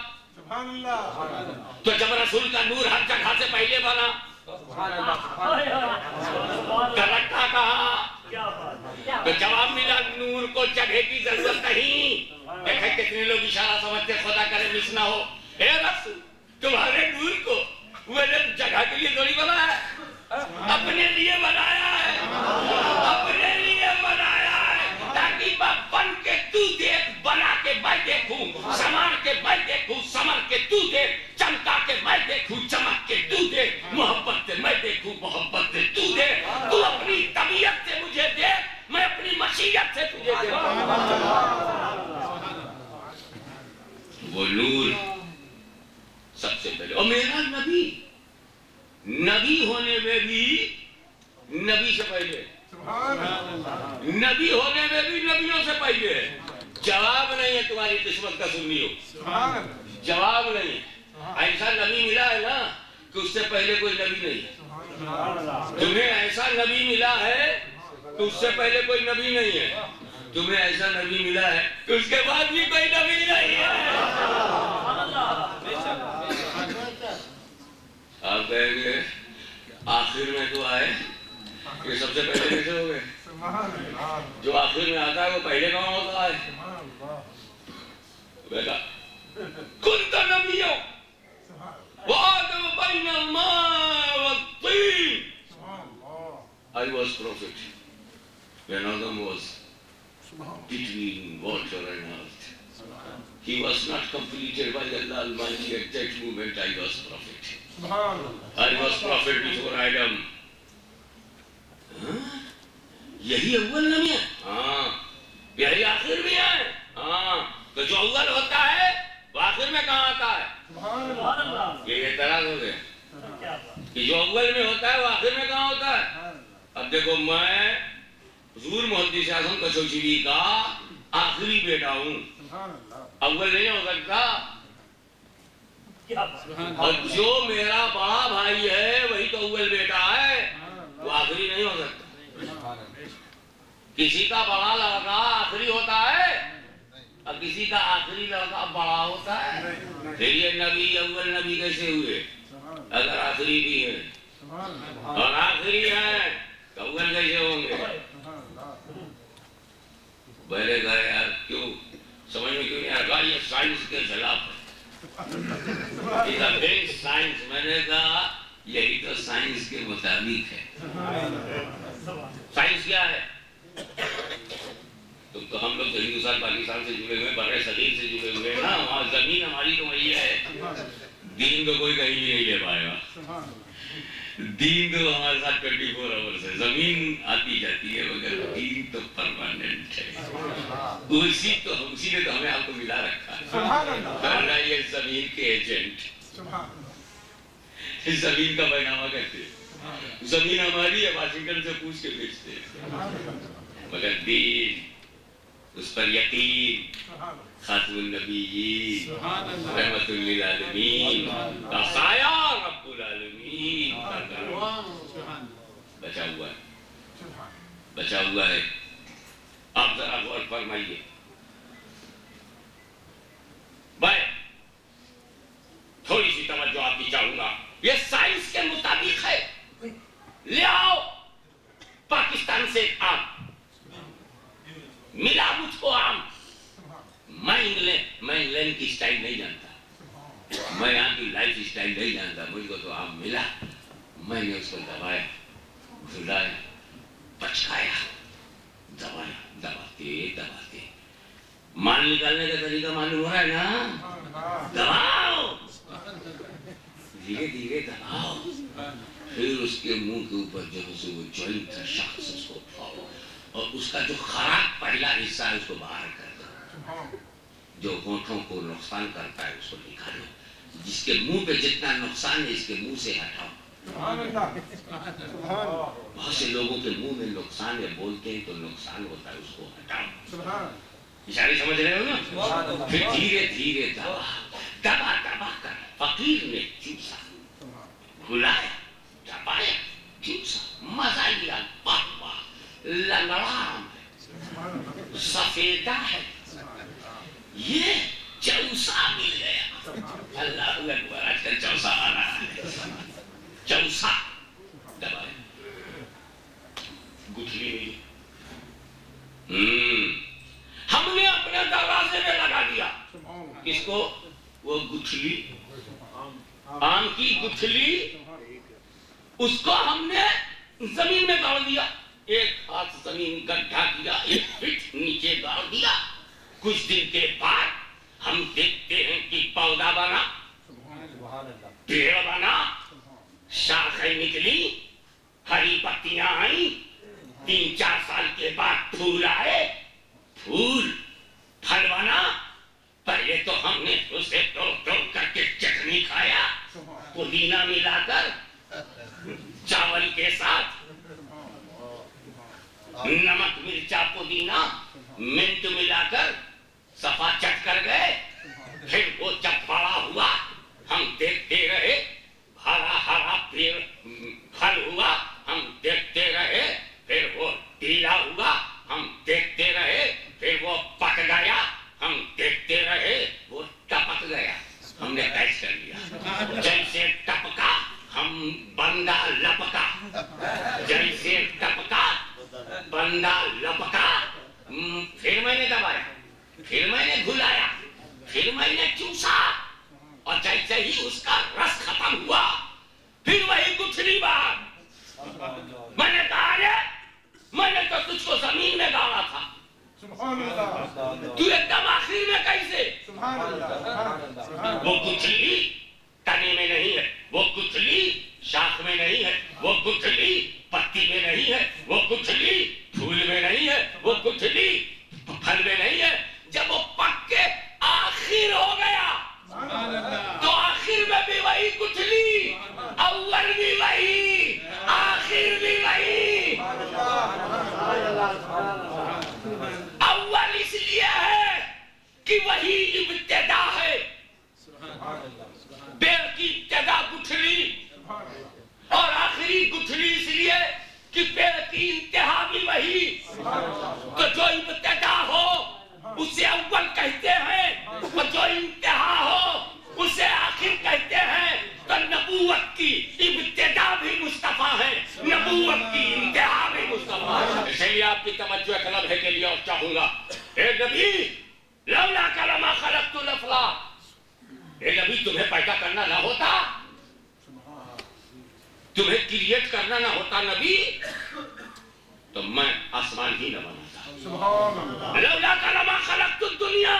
تو جب رسول کا نور ہر جگہ سے پہلے بنا تو رکھا کہاں؟ تو جواب ملا, نور کو جگہ کی ضرورت نہیں. دیکھیں کتنے لوگ اشارہ سمجھتے خدا کرے مس نہ ہو. اے رسول, تمہارے نور کو میں نے جگہ کے لیے تھوڑی بنایا ہے, اپنے لیے بنایا ہے, اپنے لیے بنایا ہے, تاکہ بن کے تو دیکھ, بنا کے میں دیکھوں, سمار کے میں دیکھوں, سمر کے تو دیکھ, چمکا کے میں دیکھوں, چمک کے تو دیکھ, محبت سے میں دیکھوں, محبت سے تو دیکھ. تو اپنی طبیعت سے مجھے دیکھ, میں اپنی مشیت سے تجھے دیکھوں. وہ نور سب سے پہلے. اور میرا نبی ہونے میں بھی نبی سے پہلے, نبی ہونے میں بھی نبیوں سے پہلے. جواب نہیں ہے تمہاری قسمت کا سنی ہو, جواب نہیں. ایسا نبی ملا ہے نا کہ اس سے پہلے کوئی نبی نہیں ہے. تمہیں ایسا نبی ملا ہے کہ اس سے پہلے کوئی نبی نہیں ہے. تمہیں ایسا نبی ملا ہے کہ اس کے بعد بھی کوئی نبی نہیں ہے. آپ کہیں گے آخر میں تو آئے, یہ سب سے پہلے کیسے ہو گئے؟ جو آخر میں آتا ہے وہ پہلے کہاں ہوتا ہے؟ بیٹا کنت نبیوں وآدم بین الماء والطین. I was prophet when Adam was between water and earth. He was not completed by Allah Almighty at that moment. I was prophet. I was prophet before Adam. یہی اول نبی ہے, ہاں. یہی آخر بھی ہے, ہاں. تو جو اول ہوتا ہے وہ آخر میں کہاں آتا ہے؟ یہ اعتراض ہو گیا کہ جو اول میں ہوتا ہے وہ آخر میں کہاں ہوتا ہے. اب دیکھو, میں حضور محدث اعظم کشوشیری کا آخری بیٹا ہوں, اول نہیں ہو سکتا. اور جو میرا بڑا بھائی ہے وہی تو اول بیٹا ہے, وہ آخری نہیں ہو سکتا. کسی کا بڑا لڑکا آخری ہوتا ہے اور کسی کا آخری لڑکا بڑا ہوتا ہے. پھر یہ نبی اول نبی کیسے ہوئے اگر آخری بھی ہے اور آخری ہے تو اول کیسے ہوں گے؟ پہلے کہا یار کیوں سمجھ میں کیوں نہیں آیا, یہ سائنس کے خلاف ہے. سائنس, میں نے کہا یہی تو سائنس کے مطابق ہے. سائنس کیا ہے؟ تو ہم لوگ تو ہندوستان پاکستان سے جڑے ہوئے, برے صغیر سے جڑے ہوئے ہیں نا, وہاں زمین ہماری تو وہی ہے. دین تو کوئی کہیں بھی نہیں لے پائے گا. دین تو ہمارے ساتھ 24 آورس ہے. زمین آتی جاتی ہے مگر دین تو پرماننٹ ہے. اسی نے تو ہمیں آپ کو ملا رکھا ہے. یہ زمین کے ایجنٹ, زمین کا بینامہ کرتے, زمین ہماری ہے, واشنگٹن سے پوچھ کے بیچتے, مگر دین اس پر یقین، خاتم النبیین، رحمت للعالمین کا سایہ رب العالمین بچا ہوا ہے، بچا ہوا ہے۔ آپ ذرا غور فرمائیے بھائی، تھوڑی سی توجہ آپ کی چاہوں گا۔ یہ سائنس کے مطابق ہے، لے آؤ پاکستان سے آم، ملا مجھ کو آم، میں انگلینڈ کی سٹائل نہیں جانتا، میں یہاں کی لائف سٹائل نہیں جانتا، مجھ کو تو آم ملا، میں نے اس کو دبایا، دھلایا، پچکایا، دباتے مال نکالنے کا طریقہ معلوم ہو رہا ہے نا؟ دباؤ، دھیرے دھیرے دباؤ، پھر اس کے منہ کے اوپر جو ہے وہ جوائنٹ تھا شخص اس کو اٹھاؤ اور اس کا جو خراب پہلا حصہ ہے اس کو باہر کر دو، جو ہونٹوں کو نقصان کرتا ہے اس کو نکالو، جس کے منہ پہ جتنا نقصان ہے اس کے منہ سے ہٹاؤ۔ بہت سے لوگوں کے منہ میں نقصان ہے، بولتے ہیں تو نقصان ہوتا ہے، اس کو ہٹاؤ۔ اشارے سمجھ رہے ہو نا؟ پھر دھیرے دھیرے دبا کر فقیر نے چوسا، گھلایا، دبایا، چوسا، مزہ لیا، واہ لنگڑا ہے، سفیدہ ہے، یہ چوسا مل گیا۔ اللہ اکبر، آج کل چوسا آ رہا ہے، چوسا دبایا، گٹھلی ملی، ہم نے اپنے دروازے میں لگا دیا، کس کو؟ وہ گٹھلی، آم کی گٹھلی، اس کو ہم نے زمین میں گاڑ دیا، ایک ہاتھ زمین گڈھا کیا، ایک فٹ نیچے گاڑ دیا۔ کچھ دن کے بعد ہم دیکھتے ہیں کہ پودا بنا، پیڑ بنا، شاخیں نکلی، ہری پتیاں آئیں، 3-4 سال کے بعد پھول آئے، پھول پھل بنا۔ پہلے تو ہم نے اسے توڑ کر کے چٹنی کھایا، پودینہ ملا کر چاول کے ساتھ، نمک مرچا پودینہ منٹ ملا کر صفا چٹ کر گئے۔ پھر وہ جب بڑا ہوا ہم دیکھتے رہے، ہرا ہرا پھل ہوا، ہم دیکھتے رہے، پھر وہ پیلا ہوا، ہم دیکھتے رہے، پھر وہ پک گیا، ہم دیکھتے رہے، وہ ٹپک گیا، ہم نے ٹیسٹ کر لیا، جیسے ٹپکا ہم بندہ لپکا، جیسے ٹپکا بندہ لپکا۔ پھر میں نے دبایا، پھر میں نے گھلایا، پھر میں نے چوسا، اور جیسے ہی اس کا رس ختم ہوا پھر وہی گٹھلی باہر۔ میں نے کہا میں نے تو تجھ کو زمین میں ڈالا تھا، تو ایک دم آخری میں کیسے؟ وہ گٹھلی تنے میں نہیں ہے، وہ گٹھلی شاخ میں نہیں ہے، وہ گٹھلی پتی میں نہیں ہے، وہ گٹھلی پھول میں نہیں ہے، وہ گٹھلی پھل میں نہیں ہے۔ جب وہ پک کے آخر ہو گیا تو آخر میں بھی وہی گٹھلی، اول بھی وہی، آخر بھی وہی۔ اول اس لیے ہے کہ وہی ابتدا ہے، پیڑ کی ابتدا گٹھلی، اور آخری گٹھلی اس لیے کہ پیڑ کی انتہا بھی وہی۔ تو جو ابتدا ہو اسے اول کہتے ہیں، اور جو انتہا ہو اسے آخر کہتے ہیں۔ تو نبوت کی ابتدا بھی مصطفیٰ ہے، نبوت کی انتہا بھی مصطفیٰ ہے۔ اس لیے آپ کی توجہ ایک لمحے کے لیے اور چاہوں گا، اے نبی لولا لما خلقت الافلاک، اے نبی تمہیں پیدا کرنا نہ ہوتا، تمہیں کریٹ کرنا نہ ہوتا نبی، تو میں آسمان ہی نہ بناتا۔ لولا لما خلقت الدنیا،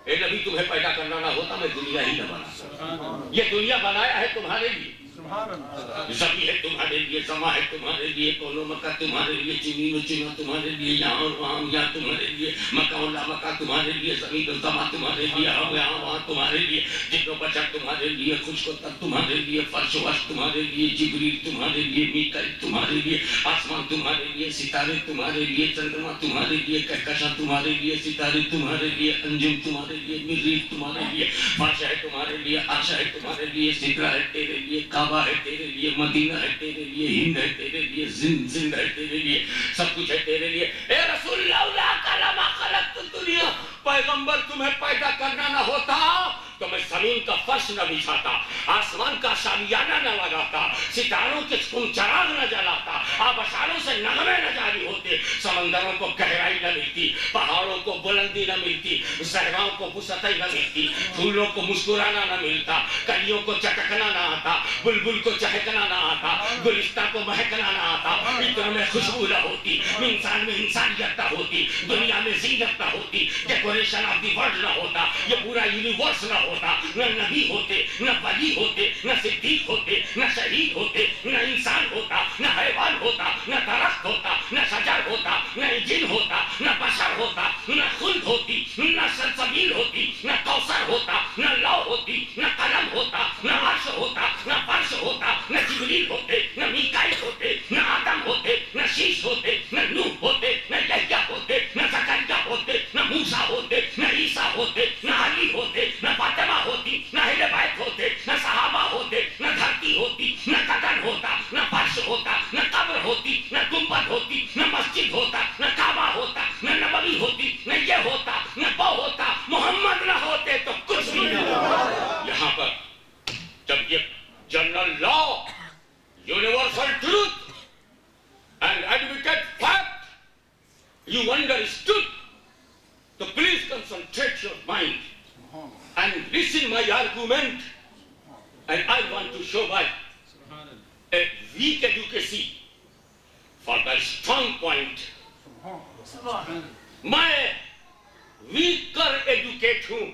اے نبی تمہیں پیدا کرنا نہ ہوتا میں دنیا ہی نہ بناتا۔ یہ دنیا بنایا ہے تمہارے لیے، زمین ہے تمہارے لیے، سما ہے تمہارے لیے، کونو مکہ تمہارے لیے، چینی و چینا تمہارے لیے، یہاں اور وہاں یہاں تمہارے لیے، مکہ و لا مکہ تمہارے لیے، زمین و سما تمہارے لیے، یہاں وہاں تمہارے لیے، جن و بشر تمہارے لیے، خشک و تر تمہارے لیے، فرش و عرش تمہارے لیے، جبریل تمہارے لیے، میکائیل تمہارے لیے، آسمان تمہارے لیے، ستارے تمہارے لیے، چندرما تمہارے لیے، کہکشاں تمہارے لیے، ستارے تمہارے لیے، انجم تمہارے لیے، مریخ تمہارے لیے، فرش ہے تمہارے لیے، عرش ہے تمہارے لیے، سدرہ ہے تیرے لیے، کعبہ ہے تیرے لیے، مدینہ ہے تیرے لیے، ہند ہے تیرے لیے، زند ہے تیرے لیے، سب کچھ ہے تیرے لیے۔ اے رسول اللہ لولا لما خلقت الدنیا، پیغمبر تمہیں پیدا کرنا نہ ہوتا تو میں زمین کا فرش نہ بچھاتا، آسمان کا شامیانہ نہ لگاتا، ستاروں کے چراغ نہ جلاتا، آبشاروں سے نغمے نہ جاری ہوتے، سمندروں کو گہرائی نہ ملتی، پہاڑوں کو بلندی نہ ملتی، صحراؤں کو وسعت نہ ملتی، پھولوں کو مسکرانا نہ ملتا، کلیوں کو چٹکنا نہ آتا، بلبل کو چہکنا نہ آتا، گلستہ کو مہکنا نہ آتا، عطر میں خوشبو نہ ہوتی، انسان میں انسانیت نہ ہوتی، دنیا میں زینت نہ ہوتی، ڈیکوریشن آف دی ورلڈ نہ ہوتا، یہ پورا یونیورس نہ ہوتا، نہ نبی ہوتے، نہ ولی ہوتے، نہ صدیق ہوتے، نہ شہید ہوتے، نہ انسان ہوتا، نہ حیوان ہوتا، نہ درخت ہوتا، نہ شجر ہوتا، نہ جن ہوتا، نہ بشر ہوتا، نہ خلد ہوتی، نہ سلسبیل ہوتی، نہ کوثر ہوتا، نہ لو ہوتی، نہ قلم ہوتا، نہ عرش ہوتا، نہ فرش ہوتا، نہ جبریل ہوتے، نہ میکائیل ہوتے، نہ آدم ہوتے، نہ شیش ہوتے، نہ نوح ہوتے، نہ یحییٰ ہوتے، نہ زکریا ہوتے، نہ موسیٰ ہوتے، نہ عیسیٰ ہوتے، نہ علی ہوتے، نہ فاطمہ ہوتی، نہ اہل بیت ہوتے، نہ صحابہ ہوتے، نہ دھرتی ہوتی، نہ گگن ہوتا، نہ فرش ہوتا، نہ قبر ہوتی، نہ گنبد ہوتی، نہ مسجد ہوتا، نہ کعبہ ہوتا، نہ نبوی ہوتی، نہ یہ ہوتا، نہ وہ ہوتا، محمد نہ ہوتے تو کچھ بھی نہ ہوتا۔ یہاں پر جب یہ general law, universal truth and advocate fact you understood, so please concentrate your mind and listen my argument, and I want to show why a weak education for the strong point. میں weaker educate ہوں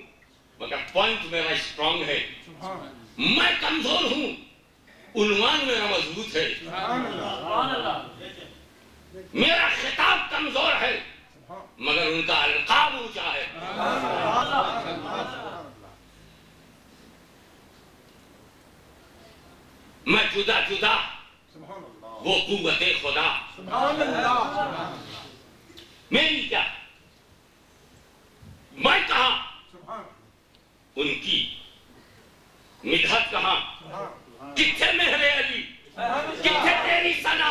مگر پوائنٹ میرا اسٹرانگ ہے، میں کمزور ہوں عنوان میرا مضبوط ہے، میرا خطاب کمزور ہے مگر ان کا القاب اونچا ہے۔ میں جدا جدا وہ قوت خدا، میری کیا، میں کہاں ان کی مدحت کہاں، کتھے مہر علی، کتھے تیری ثنا،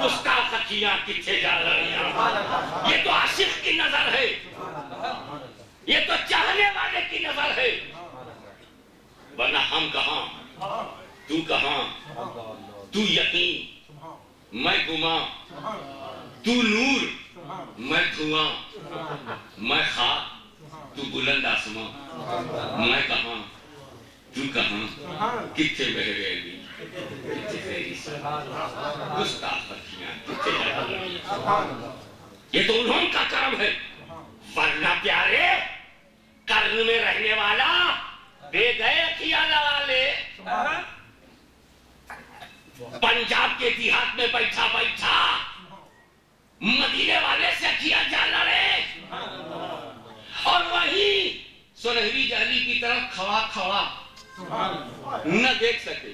گستاخ اکھیاں کتھے جا رہیاں۔ یہ تو عاشق کی نظر ہے، یہ تو چاہنے والے کی نظر ہے، ورنہ ہم کہاں، تو کہاں، تو یقین میں گما، تو نور میں دھواں، میں خاک تو بلند آسمان، میں کہاں تو کہاں، کتھے مہر علی، کتھے تیری ثنا، گستاخ اکھیاں کتھے جا رہیاں۔ یہ تو انہوں کا کرم ہے، ورنہ پیارے قرن میں رہنے والا دے گئے خیال والے، پنجاب کے دیہات میں بیٹھا بیٹھا مدینے والے سے کیا جا لڑے، اور وہی سنہری جالی کی طرف کھوا کھوا نہ دیکھ سکے،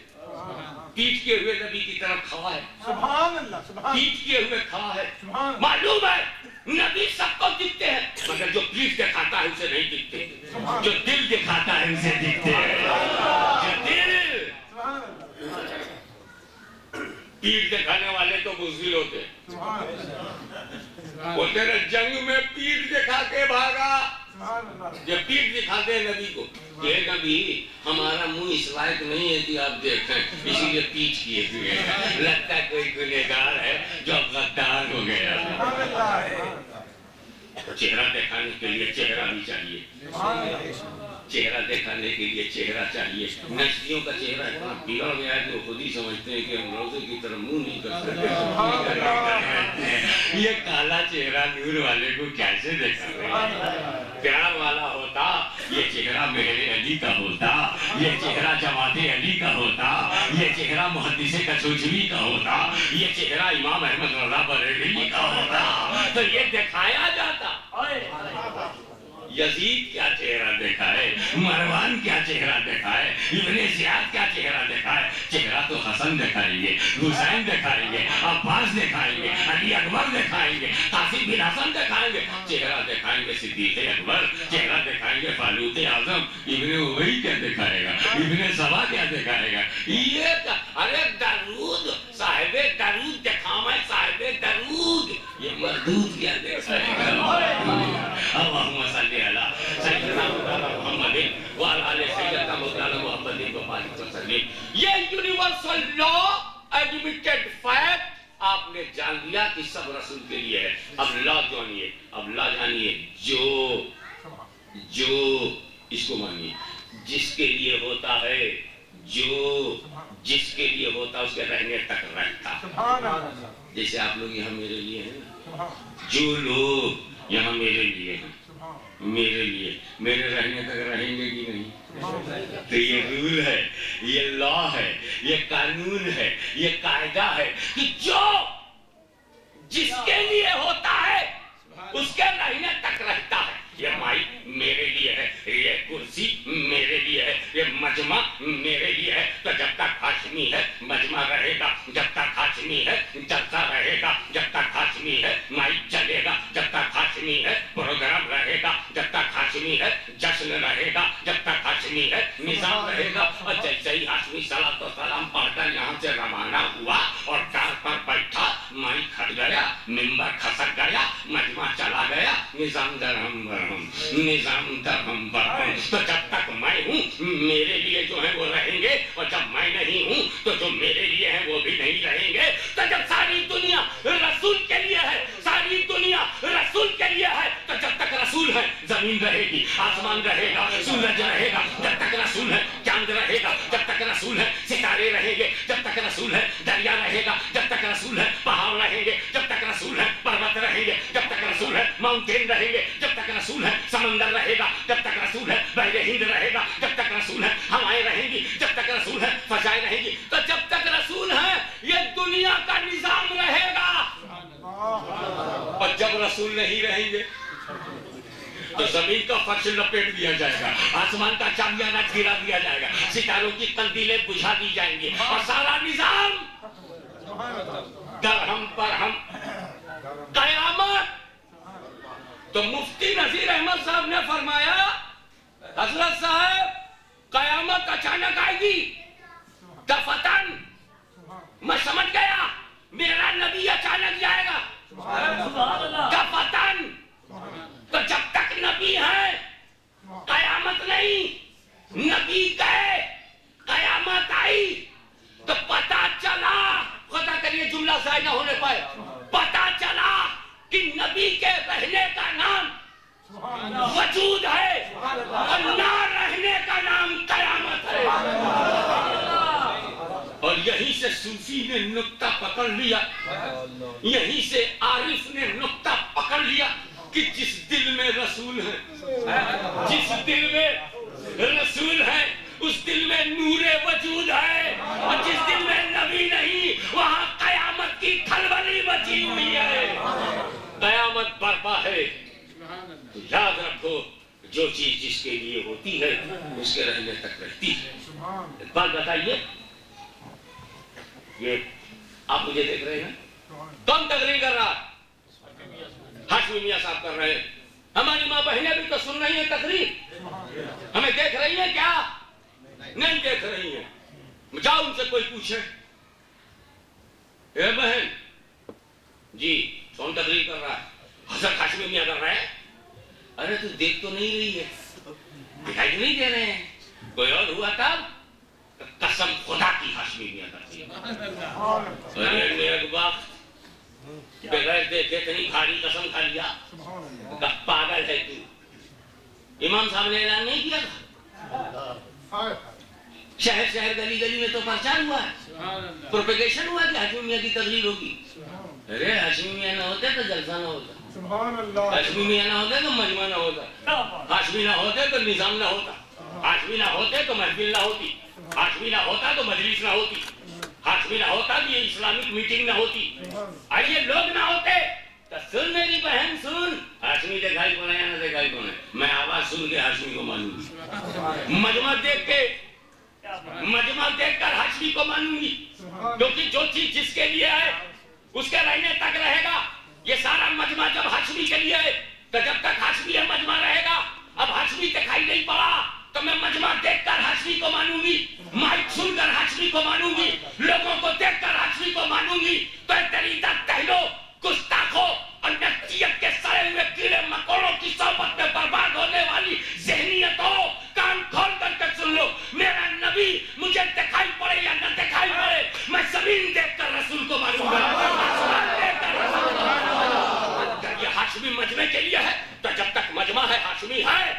پیٹ کے ہوئے نبی کی طرف کھوا ہے، پیٹ کے ہوئے کھوا ہے۔ معلوم ہے نبی سب کو دکھتے ہیں مگر جو پیٹ دکھاتا ہے اسے نہیں دکھتے، جو دل دکھاتا ہے اسے دکھتے ہیں، جو دل، پیٹ دکھانے والے تو بزدل ہوتے ہیں، وہ تیرے جنگ میں پیٹ دکھا کے بھاگا، جب پیٹ دکھاتے ہیں نبی کو، یہ نبی ہمارا منہ اس لائق نہیں ہے کہ آپ دیکھیں، اسی لیے پیٹ کیے ہوئے ہیں، لگتا ہے کوئی گنہگار ہے جو اب غدار ہو گیا ہے۔ چہرہ دکھانے کے لیے چہرہ بھی چاہیے، چہرہ دکھانے کے لیے چہرہ چاہیے۔ نشریوں کا چہرہ اتنا بگڑ گیا ہے کہ وہ خود ہی سمجھتے ہیں کہ ہم روزے کی طرف منہ نہیں کر سکتے، یہ کالا چہرہ نور والے کو کیسے دکھا رہے ہیں؟ پیار والا ہوتا یہ چہرہ میرے علی کا ہوتا، یہ چہرہ جماعت علی کا ہوتا، یہ چہرہ محدث کچوجوی کا ہوتا، یہ چہرہ امام احمد رضا بریلوی کا ہوتا تو یہ دکھایا جاتا۔ یزید کیا چہرہ دیکھا ہے، مروان کیا چہرہ دیکھا ہے، ابن زیاد کیا چہرہ دیکھا ہے؟ چہرہ تو حسن دکھائیں گے، حسین دکھائیں گے، عباس دکھائیں گے، علی اکبر دکھائیں گے، قاسم بن حسن دکھائیں گے، چہرہ دکھائیں گے صدیق اکبر، چہرہ دکھائیں گے فاروق اعظم۔ ابن ابی کیا دکھائے گا، ابن سبا کیا دکھائے گا؟ یہ ارے درود، صاحب درود دکھاویں، صاحب درود، یہ مردود کیا دکھائے گا؟ اللہم صلی علی سیدنا محمد وعلی آل سیدنا مولانا محمد وسلم۔ یہ یونیورسل لا ایڈمیٹڈ فیکٹ آپ نے جان لیا کہ سب رسول کے لیے ہے۔ اب لا جانیے، اب لا جانیے جو اس کو مانیے، جس کے لیے ہوتا ہے، جو جس کے لیے ہوتا اس کے رہنے تک رہتا۔ جیسے آپ لوگ یہاں میرے لیے ہیں، جو لوگ یہاں میرے لیے ہیں، میرے لیے، میرے رہنے تک رہیں گے کہ نہیں؟ تو یہ رول ہے، یہ لا ہے، یہ قانون ہے، یہ قاعدہ ہے کہ جو جس کے لیے ہوتا ہے اس کے رہنے تک رہتا ہے۔ یہ مائک میرے لیے ہے، یہ کرسی میرے لیے ہے، یہ مجمع میرے لیے ہے، تو جب تک ہاشمی ہے مجمع رہے گا، جب تک ہاشمی ہے جلسہ رہے گا، جب تک ہاشمی ہے مائک چلے گا، جب تک ہاشمی ہے پروگرام رہے گا، جب تک ہاشمی ہے جشن رہے گا، جب تک ہاشمی ہے نظام رہے گا۔ اور جیسے ہی ہاشمی صلاۃ و سلام پڑھ کر یہاں سے روانہ ہوا اور کار پر بیٹھا، مائک ہٹ گیا، ممبر کھسک گیا، مجمع چلا گیا، نظام درہم برہم، نظام درہم برہم۔ تو جب تک میں ہوں میرے لیے جو ہے وہ رہیں گے، اور جب میں نہیں ہوں تو جو میرے لیے ہیں وہ بھی نہیں رہیں گے۔ تو جب ساری دنیا رسول کے لیے ہے، ساری دنیا رسول کے لیے ہے، تو جب تک رسول ہے زمین رہے گی، آسمان رہے گا، سورج رہے گا، جب تک رسول ہے چاند رہے گا، جب تک رسول ہے ستارے رہیں گے، جب تک رسول ہے دریا رہے گا، جب تک رسول ہے پہاڑ رہیں گے، جب تک رسول ہے پروت رہیں گے، جب تک رسول ہے ماؤنٹین رہیں گے، جب تک رسول ہے سمندر رہے گا، جب تک رسول ہے بحر ہند رہے گا، جب تک رسول ہے ہوائیں رہیں گی، جب تک رسول ہے فضائیں رہیں گی۔ تو جب تک رسول ہے یہ دنیا کا نظام رہے گا، اور جب رسول نہیں رہیں گے تو زمین کا فرش لپیٹ دیا جائے گا، آسمان کا چاندیانہ گرا دیا جائے گا، ستاروں کی قندیلیں بجھا دی جائیں گی، اور سارا نظام درہم برہم قیامت۔ تو مفتی نذیر احمد صاحب نے فرمایا، حضرت صاحب قیامت اچانک آئے گی، دفتن، میں سمجھ گیا میرا نبی اچانک جائے گا، دفتن۔ تو جب تک نبی ہے قیامت نہیں، نبی گئے قیامت آئی، تو پتا چلا، خدا کریے جملہ ضائع نہ ہونے پائے، پتا چلا کہ نبی کے رہنے کا نام وجود ہے، اور نہ رہنے کا نام قیامت ہے۔ اور یہیں سے صوفی نے نقطہ پکڑ لیا، یہیں سے عارف نے نقطہ پکڑ لیا کہ جس دل میں رسول ہے، جس دل میں رسول ہے اس دل میں نور وجود ہے، اور جس دل میں نبی نہیں وہاں قیامت کی کھلبلی مچی ہوئی ہے، قیامت برپا ہے۔ تو یاد رکھو جو چیز جس کے لیے ہوتی ہے اس کے رہنے تک رہتی ہے۔ ایک بات بتائیے، یہ آپ مجھے دیکھ رہے ہیں، کون تقریر کر رہا؟ ہاشمی میاں صاحب کر رہے ہیں، ہماری ماں بہنیں بھی تو سن رہی ہیں تقریر، ہمیں دیکھ رہی ہیں کیا؟ نہیں دیکھ رہی ہیں۔ جاؤ ان سے کوئی پوچھے، اے بہن جی کون تقریر کر رہا ہے؟ حضرت ہاشمی میاں کر رہے ہیں۔ ارے تو دیکھ تو نہیں رہی ہے، دکھائی نہیں دے رہے ہیں، کوئی اور ہوا تب؟ قسم خدا کی ہاشمی میاں کرتی ہے۔ ارے نیک وقت بغیر دیکھے اتنی بھاری قسم کھا لیا، پاگل ہے تو۔ امام صاحب نے اعلان نہیں کیا تھا، شہر شہر گلی گلی میں تو پرچار ہوا ہے، پروپیگیشن ہوا کہ ہاشمی میاں کی تقریر ہوگی۔ ارے ہاشمی میاں نہ ہوتے تو جلسہ نہ ہوتا، سبحان اللہ، ہاشمی میاں نہ ہوتے تو مجمع نہ ہوتا، ہاشمی نہ ہوتے تو نظام نہ ہوتا، ہاشمی نہ ہوتے تو محفل نہ ہوتی، ہاشمی نہ ہوتا تو مجلس نہ ہوتی، ہاشمی نہ ہوتا تو یہ اسلامک میٹنگ نہ ہوتی، اور یہ لوگ نہ ہوتے تو سن میری بہن سن، ہاشمی دکھائی پڑے یا نہ دکھائی پڑے، میں آواز سن کے ہاشمی کو مانوں گی، مجمع دیکھ کر ہاشمی کو مانوں گی، کیونکہ جو چیز جس کے لیے ہے اس کے رہنے تک رہے گا۔ یہ سارا مجمع جب ہاشمی کے لیے ہے تو جب تک ہاشمی ہے مجمع رہے گا۔ اب ہاشمی دکھائی نہیں پڑا تو میں مجمع دیکھ کر ہاشمی کو مانوں گی، مائک سن کر ہاشمی کو مانوں گی، لوگوں کو دیکھ کر ہاشمی کو مانوں گی۔ تو دریدہ ٹہلو، گستاخوں اور نفسیت کے سڑے ہوئے کیڑے مکوڑوں کی صحبت میں برباد ہونے والی ذہنیت ہو، کان کھول کر کے سن لو، میرا نبی مجھے دکھائی پڑے یا نہ دکھائی پڑے میں زمین دیکھ کر رسول کو مانوں گا، آسمان دیکھ کر رسول کو مانوں گا۔ جب یہ ہاشمی مجمع کے لیے ہے تو جب تک مجمع ہے ہاشمی ہے،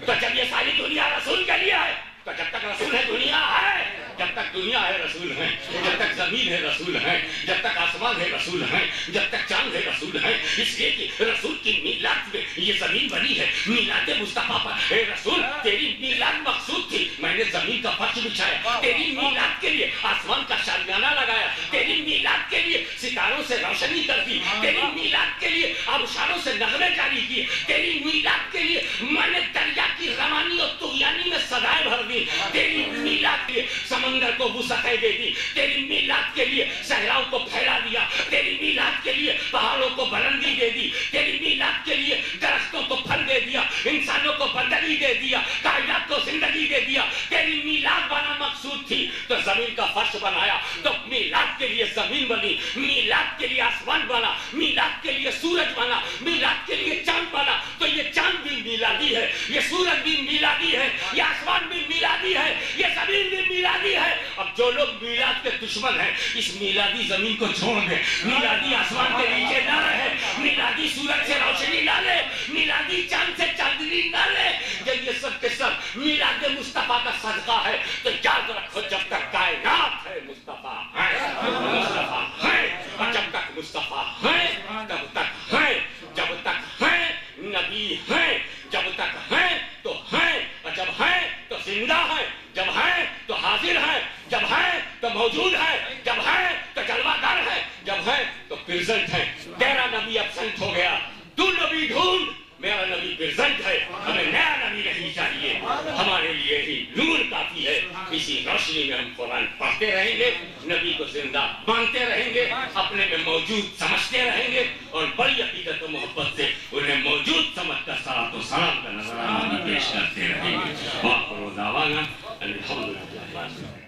تو جب یہ ساری دنیا رسول کے لیے ہے تو جب تک رسول ہے دنیا ہے، جب تک دنیا ہے رسول ہیں، جب تک زمین ہے رسول ہیں، جب تک آسمان ہے رسول ہیں، جب تک چاند ہے رسول ہیں۔ اس لیے کہ رسول کی میلاد میں یہ زمین بنی ہے، میلاد مصطفیٰ پر۔ اے رسول تیری میلاد مقصود تھی، میں نے زمین کا فرش بچھایا، تیری میلاد کے لیے آسمان کا شامیانہ لگایا، تیری میلاد کے لیے ستاروں سے روشنی کر دی، تیری میلاد کے لیے آبشاروں سے نغمے جاری کیے، تیری میلاد کے لیے میں نے دریا کی روانی اور طغیانی میں سدائے بھر دی، تیری میلاد کے لیے سمندر کو وسعتیں دے دی، تیری میلاد کے لیے صحراؤں کو پھیلا دیا، تیری میلاد کے لیے پہاڑوں کو بلندی دے دی، تیری میلاد کے لیے درختوں کو پھل دے دیا، انسانوں کو بندگی دے دیا، کائنات کو زندگی دے دیا۔ تیری میلاد بنا مقصود تھی تو زمین کا فرش بنایا، تو میلاد کے لیے زمین بنی، میلاد کے لیے آسمان بنا، میلاد کے لیے سورج بنا، میلاد کے لیے چاند بنا۔ تو یہ چاند بھی میلادی ہے، یہ سورج بھی میلادی ہے، یہ آسمان بھی میلادی ہے، یہ زمین بھی میلادی ہے۔ اب جو لوگ میلاد کے دشمن ہیں اس میلادی زمین کو چھوڑ دیں، میلادی آسمان کے نیچے نہ رہے، میلادی سورج سے روشنی نہ لے، میلادی چاند سے چاندنی نہ لے۔ جب یہ سب کے سب میلاد مصطفیٰ کا صدقہ ہے تو یاد رکھو جب تک کائنات ہے مصطفیٰ ہے، مصطفیٰ ہے، اور جب تک مصطفیٰ ہے تب تک ہے، جب تک ہے نبی ہے، جب تک ہے تو ہے، اور جب ہے تو زندہ ہے، جب ہے تو حاضر ہے، جب ہے تو موجود ہے، جب ہے تو جلوہ گر ہے، جب ہے تو پریزنٹ ہے۔ تیرا نبی ابسنٹ ہو گیا، تو نبی ڈھونڈ، میرا نبی پریزنٹ ہے، ہمیں نیا نبی نہیں چاہیے، ہمارے لیے ہی نور کافی ہے۔ اسی روشنی میں ہم قرآن پڑھتے رہیں گے، نبی کو زندہ مانتے رہیں گے، اپنے میں موجود سمجھتے رہیں گے، اور بڑی عقیدت و محبت سے انہیں موجود سمجھ کر صلاۃ و سلام کا نظرانہ پیش کرتے رہیں گے۔ وآخر دعوانا الحمدللہ۔